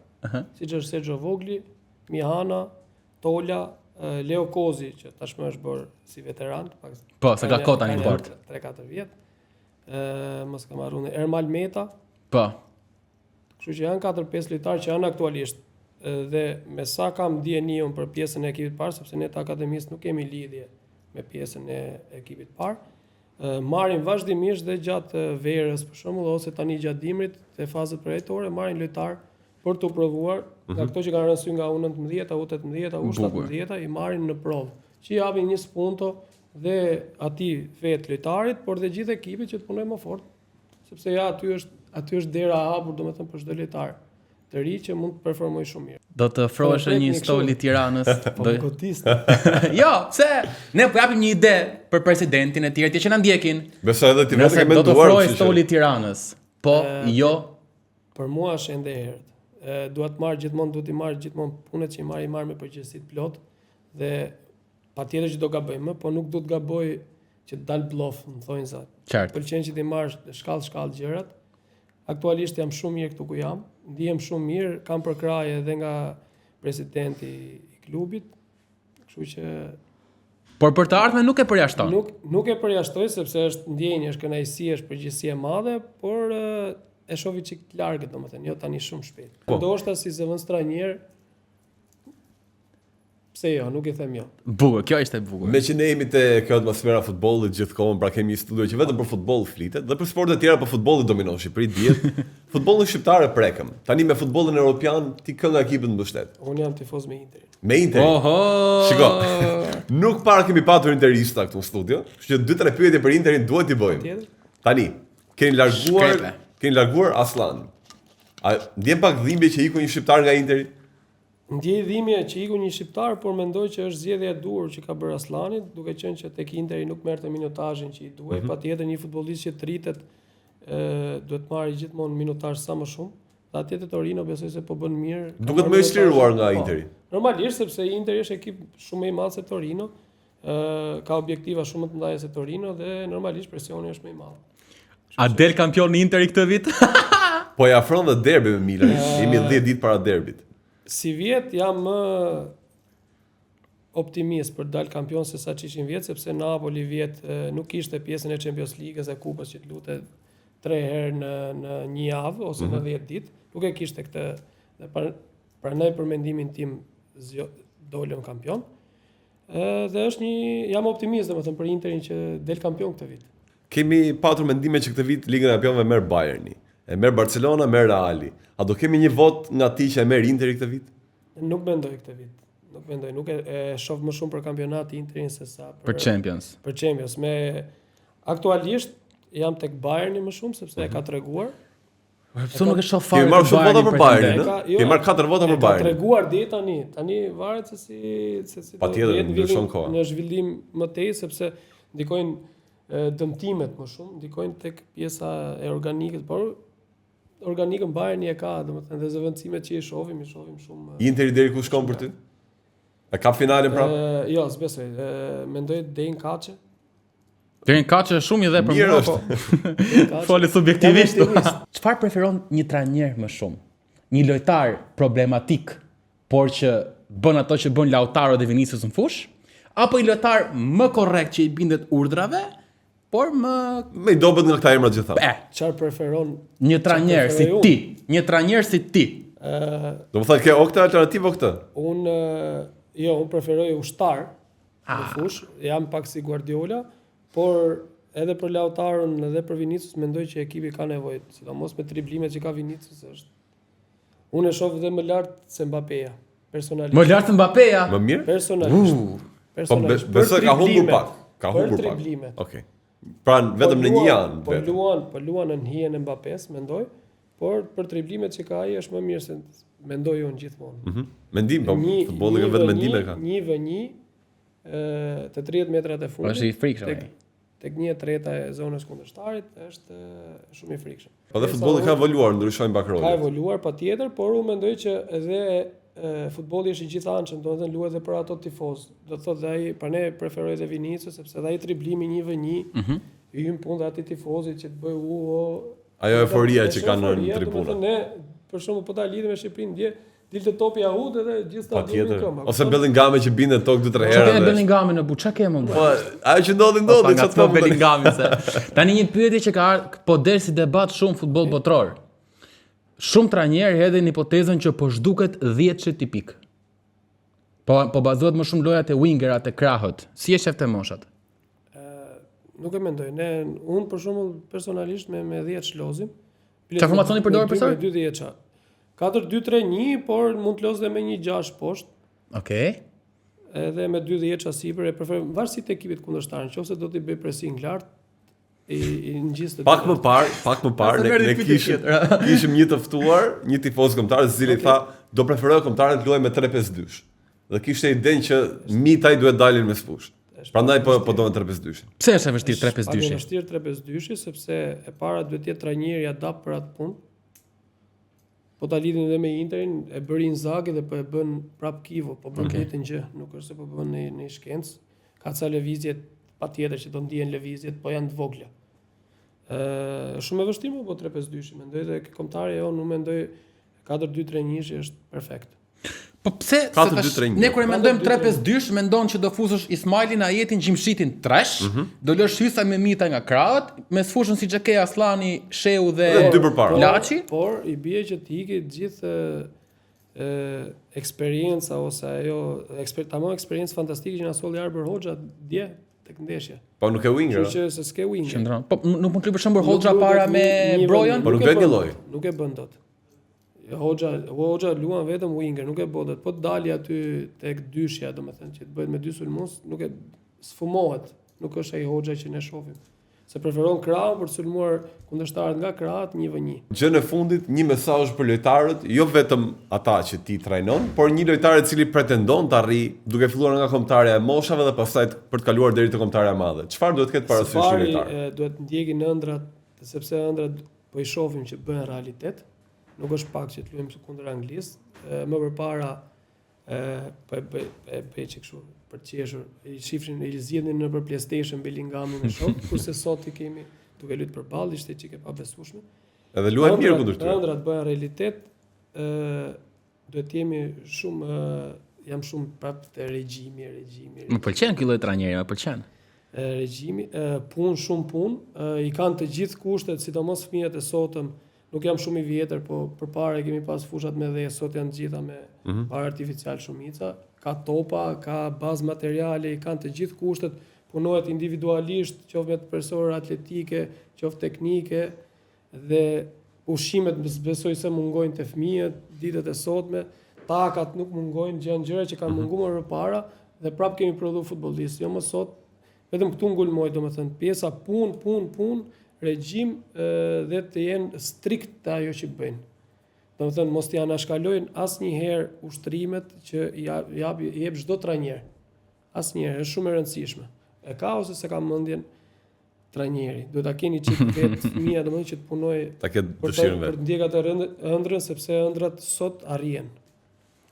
Speaker 4: siç është Sergio Vogli, Mihana, Tola, Leo Kozi, që tashmë është bërë si veteran,
Speaker 1: po, se ka kota një port.
Speaker 4: 3-4 vjet. Mos kam harruar Ermal Meta.
Speaker 1: Po.
Speaker 4: Kështu që janë 4-5 lojtarë që janë aktualisht dhe me sa kam dijen për pjesën e ekipit parë, sepse ne të akademisë nuk kemi lidhje me pjesën e ekipit parë, marrin vazhdimisht dhe gjatë verës për shembull ose tani gjatë dimrit te fazat përjetore marrin lojtar për të provuar nga këto që kanë rënë nga U19, U18, U17, i marrin në provë, që i japin një spunto dhe atij vet lojtarit, por dhe gjithë ekipit që të punojë më fort, sepse ja aty është dera e hapur, domethënë për çdo lojtar të ri që mund të performojë shumë mirë.
Speaker 1: Do të ofrohesh një stoli Tiranës.
Speaker 4: Po gotist.
Speaker 1: Jo, pse? Ne po japim një ide për presidentin e tjerë që na ndjekin.
Speaker 2: Besoj edhe ti vetë ke menduar.
Speaker 1: Do të ofrohesh stoli Tiranës. Po, jo.
Speaker 4: Për mua është ende e herët. Duhet i marr gjithmonë punët që i marr me përgjegjësi të plot dhe patjetër që do gabojmë, po nuk do të gaboj që të dal bluff, më thonë za. Pëlqen që ti marrësh shkallë gjërat. Aktualisht jam shumë mirë këtu ku jam, ndihem shumë mirë, kam përkraje edhe nga presidenti i klubit, kështu që
Speaker 1: por për të ardhmen nuk e përjashton.
Speaker 4: Nuk e përjashtoj sepse është ndjenjë, është kënaqësi, është përgjegjësi e madhe, por e shohi çik të largët, domethënë, jo tani shumë shpejt. Ndoshta si zëvendës trajner, pse jo, nuk i them jo.
Speaker 1: Bukur, kjo ishte bukur.
Speaker 2: Me që ne jemi te kjo atmosfera futbollit gjithkohon, pra kemi një studio që vetëm për futboll flitet, dhe për sportet e tjera për futbollit dominon Shqipëri dihet. Futbollin shqiptar e prekëm. Tani me futbollin evropian ti kë nga ekipet mbështet?
Speaker 4: Unë jam tifoz me Interin.
Speaker 2: Me Interin.
Speaker 1: Oho!
Speaker 2: Shiko. Nuk parë kemi patur interista këtu në studio, kështu që 2-3 pyetje për Interin duhet t'i bëjmë. Tani, keni larguar Aslan. A ndjen pak dhimbje që iku një shqiptar nga Interi?
Speaker 4: Ndjej dhimbje që iku një shqiptar, por mendoj që është zgjedhja e duhur që ka bërë Aslani, duke qenë që tek Interi nuk merrte minutazhin që i duhej, patjetër një futbollist që rritet duhet marrë gjithmonë minutazh sa më shumë. Dhe atje te Torino besoj se po bën mirë.
Speaker 2: Duket më i çliruar nga Interi.
Speaker 4: Normalisht sepse Interi është ekip shumë më i madh se Torino, ka objektiva shumë më të mëdha se Torino dhe normalisht presioni është më i madh.
Speaker 1: A del kampion Interi këtë vit?
Speaker 2: Po ja afron dhe derbi me Milan. Jemi 10 ditë para derbit.
Speaker 4: Si vjet jam më optimist për dal kampion se sa që ishin vjet, sepse Napoli vjet nuk kishte pjesën e Champions League-s e kupës që të lutet 3 herë në një javë ose në 10 ditë, nuk e kishte këtë dhe prandaj për mendimin tim dolëm kampion. Dhe është jam optimist domethënë për Interin që del kampion këtë vit.
Speaker 2: Kemi patur mendime që këtë vit Ligën e Kampionëve merr Bayerni, e merr Barcelona, merr Reali. A do kemi një vot nga ti që e merr Interi këtë vit?
Speaker 4: Nuk mendoj këtë vit. Nuk e shoh më shumë për kampionat Interin se sa
Speaker 1: për Champions.
Speaker 4: Për Champions. Aktualisht jam tek Bayerni më shumë sepse e ka treguar.
Speaker 1: Pse nuk e shoh fare.
Speaker 2: Kemi marrë shumë vota për Bayernin,
Speaker 4: E ka-
Speaker 2: ëh?
Speaker 4: jo,
Speaker 2: Kemi marrë 4 vota për
Speaker 4: Ka
Speaker 2: Bayernin.
Speaker 4: treguar deri tani. Tani varet se si
Speaker 2: Patjetër,
Speaker 4: do jetë
Speaker 2: ndryshon
Speaker 4: zhvillim-
Speaker 2: koha.
Speaker 4: në zhvillim më tej sepse ndikojnë dëmtimet më shumë, ndikojnë tek pjesa e organikës, por organikën Bayerni e ka, domethënë dhe zëvendësimet që i shohim shumë.
Speaker 2: Interi deri ku shkon për ty? E kap finalen prapë?
Speaker 4: Jo, s'besoj. Mendoj Dein Kaçe.
Speaker 1: Deri në kaçë është shumë i dhe për
Speaker 2: Mirë
Speaker 1: mua,
Speaker 2: është.
Speaker 1: po fole subjektivisht.
Speaker 4: Jam optimist.
Speaker 1: Çfarë preferon një trajner më shumë? Një lojtar problematik, por që bën ato që bën Lautaro dhe Vinicius në fush, apo një lojtar më korrekt që i bindet urdhrave, por më
Speaker 2: Me i dobët nga këta emra gjitha.
Speaker 4: Çfarë preferon?
Speaker 1: një trajner si
Speaker 4: preferoj
Speaker 1: ti, një trajner si ti.
Speaker 2: Do më thënë ke o këtë alternativë o këtë?
Speaker 4: Unë preferoj ushtar në fush, jam pak si Guardiola, por edhe për Lautaron edhe për Vinicius mendoj që ekipi ka nevojë, sidomos me driblimet që ka Vinicius është. Unë e shoh dhe më lart se Mbappéja, personalisht.
Speaker 1: Më lart se Mbappéja.
Speaker 2: Më mirë?
Speaker 4: Personalisht.
Speaker 2: Po
Speaker 4: Personalisht.
Speaker 2: besoj ka humbur pak. Ka
Speaker 4: Për
Speaker 2: humbur pak.
Speaker 4: driblimet.
Speaker 2: Okej. Pra vetëm në një janë.
Speaker 4: Po luan në hijen e Mbappés, mendoj, por për driblimet që ka ai është më mirë se mendoj unë gjithmonë.
Speaker 2: Mendim, po futbolli ka vetëm mendime ka.
Speaker 4: 1v1 të 30 metrat e fundit.
Speaker 1: Është i frikshëm ai.
Speaker 4: Tek 1/3 e zonës kundërshtarit është shumë i frikshëm.
Speaker 2: Po dhe futbolli ka evoluar, ndryshojnë
Speaker 4: Ka
Speaker 2: bakrolet.
Speaker 4: evoluar patjetër, por unë mendoj që edhe futbolli është i gjithanshëm, domethënë luhet edhe për ato tifozë. Do të thotë ai, pra ne preferoj edhe Vinicius sepse edhe ai driblimi 1v1 i hyn punë atij tifozit që të bëj
Speaker 2: Ajo euforia që kanë në
Speaker 4: Euforia,
Speaker 2: tribuna.
Speaker 4: domethënë ne për shembull po ta lidhim me Shqipërinë, dje dilte topi Ahud edhe gjithë stadiumi
Speaker 2: Patjetër.
Speaker 4: këmbë.
Speaker 2: Ose Bellinghami që bindet tokë 2-3
Speaker 1: Çka
Speaker 2: herë.
Speaker 1: ke
Speaker 2: dhe-
Speaker 1: Bellinghamin në buçë ke më?
Speaker 2: Po, ajo që ndodhi çfarë
Speaker 1: Nga
Speaker 2: të
Speaker 1: të Bellinghamin se. Tani një pyetje që ka po del si debat shumë futboll botror. Shumë trajnerë hedhin hipotezën që po zhduket 10 tipik. Po bazohet më shumë lojat e wingerat e krahët. Si e shef të moshat?
Speaker 4: Nuk e mendoj. Unë për shembull personalisht me 10 shlozim.
Speaker 1: Çfarë formacioni përdor për sër?
Speaker 4: Me 2 10-ça. 4-2-3-1, por mund të lozë dhe me 1-6 poshtë,
Speaker 1: Okej.
Speaker 4: edhe me 2 10-ça sipër, e preferoj varësisht të ekipit kundërshtar, nëse do t'i bëj pressing lart, i ngjis të
Speaker 2: Pak më parë ne kishim një të ftuar, një tifoz kombëtar i cili tha do preferoj kombëtarët të luajnë me 3-5-2. Dhe kishte idenë që mitaj duhet dalin me sfush. Prandaj po do me 3-5-2.
Speaker 1: Pse është e vështirë
Speaker 4: Pak e
Speaker 1: 3-5-2?
Speaker 4: vështirë 3-5-2 sepse e para duhet të jetë trajneri i adapt për atë punë. Po ta lidhin edhe me Interin, e bëri Inzaghi dhe po e bën prap Kivo, po bën vetën gjë, nuk është se po bën në shkencë. Ka ca lëvizje patjetër që do ndihen lëvizjet, po janë të vogla. Shumë e vështirë po 3-5-2, mendoj dhe kombëtari unë mendoj 4-2-3-1 është perfekt.
Speaker 1: Po pse?
Speaker 2: 4-2-3-1.
Speaker 1: Ne kur e mendojmë 3-5-2, mendon që do fusësh Ismailin, Ajetin, Gjimshitin tresh, do lësh Hysa me Mita nga krahët, me sfushën si Xhekej, Aslani, Sheu dhe
Speaker 2: Dhe dy përpara.
Speaker 1: Laçi.
Speaker 4: Por i bie që të ikë gjithë eksperienca ose ajo eksperiencë fantastike që na solli Arber Hoxha dje tek ndeshja.
Speaker 2: Po nuk e winger.
Speaker 4: Kështu që se s'ke winger.
Speaker 1: Qëndron. Po nuk mund të lyp për shembull Hoxha para me Brojan?
Speaker 2: Po nuk e një lloj.
Speaker 4: Nuk e bën dot. Hoxha luan vetëm winger, nuk e bën dot. Po të dali aty tek dyshja, domethënë që të bëhet me dy sulmues, nuk e sfumohet. Nuk është ai Hoxha që ne shohim. Se preferon krahun për të sulmuar kundërshtarët nga krahat 1v1.
Speaker 2: Gjën e fundit, një mesazh për lojtarët, jo vetëm ata që ti trajnon, por një lojtar i cili pretendon të arrijë duke filluar nga kombëtarja e moshave dhe pastaj për të kaluar deri te kombëtarja e madhe. Çfarë duhet të ketë parasysh një lojtar?
Speaker 4: Duhet ndjekin ëndrat, sepse ëndrat po i shohim që bëhen realitet. Nuk është pak që të luajmë kundër Anglisë. Më përpara po e bëj kështu për të qeshur, i shifrin, i zgjidhnin në për PlayStation Bellinghamin me shok, kurse sot i kemi duke luajtur përballë, ishte çike pa besueshme.
Speaker 2: Edhe luajnë mirë kundër tyre.
Speaker 4: Ëndrat bëhen realitet. Duhet të jemi shumë jam shumë prapë te regjimi.
Speaker 1: Më pëlqen ky lloj trajneri, më pëlqen.
Speaker 4: Regjimi, shumë punë, i kanë të gjithë kushtet, sidomos fëmijët e sotëm. Nuk jam shumë i vjetër, po përpara kemi pas fushat me dhe sot janë gjitha me barë artificial shumica. Ka topa, ka bazë materiale, i kanë të gjithë kushtet, punohet individualisht, qoftë me të personë atletike, qoftë teknike, dhe ushqimet besoj se mungojnë të fëmijët, ditët e sotme, takat nuk mungojnë, janë gjëra që kanë munguar më parë dhe prapë kemi prodhu futbollistë. Jo më sot, vetëm këtu ngulmoj, domethënë pjesa punë, regjim dhe të jenë strikt të ajo që bëjnë. Do të thënë mos t'i anashkalojnë asnjëherë ushtrimet që jep çdo trajner. Asnjëherë, është shumë e rëndësishme. E ka ose se ka mendjen trajneri. Duhet ta keni çik vet fëmia domethënë që të punojë
Speaker 2: Ta ketë dëshirën vet.
Speaker 4: Për të ndjekat e ëndrrën sepse ëndrat sot arrihen.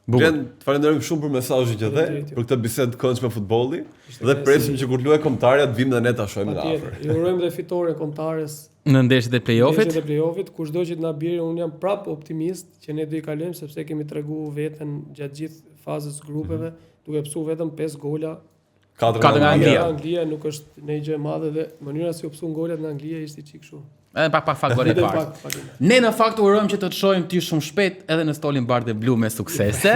Speaker 2: Glen, të falenderojmë shumë për mesazhin që dhe, për këtë bisedë të këndshme futbolli dhe presim që kur luajë kombëtarja të vim dhe ne ta shohim nga afër.
Speaker 4: Ju urojmë dhe fitore kombëtares
Speaker 1: Në ndeshjet e play-offit.
Speaker 4: Ndeshjet e play-offit, kushdo që të na bjerë, unë jam prap optimist që ne do i kalojmë sepse kemi treguar veten gjatë gjithë fazës grupeve, duke psuar vetëm 5 gola.
Speaker 2: 4
Speaker 1: nga Anglia.
Speaker 4: Anglia nuk është ndonjë gjë e madhe dhe mënyra si u psuan golat në Angli ishte çik kështu.
Speaker 1: Edhe pak gole të parë. Ne në fakt urojmë që të shohim ty shumë shpejt edhe në stolin bardhë blu me suksese.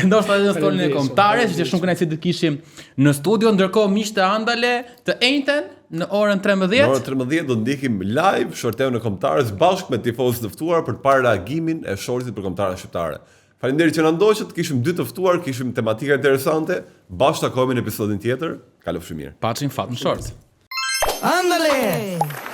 Speaker 1: Ndoshta edhe në stolin e kombëtares, që shumë kënaqësi të kishim në studio, ndërkohë miqtë e Andale të enjten në orën 13.
Speaker 2: Në orën 13 do të ndjekim live shorteun e kombëtarës bashkë me tifozët të ftuar për të parë reagimin e shoqërit për kombëtarën shqiptare. Faleminderit që na ndoqët, kishim 2 të ftuar, kishim tematika interesante. Bashkë takohemi në episodin tjetër. Kalofshi mirë.
Speaker 1: Paçim fat në short.
Speaker 5: Andale!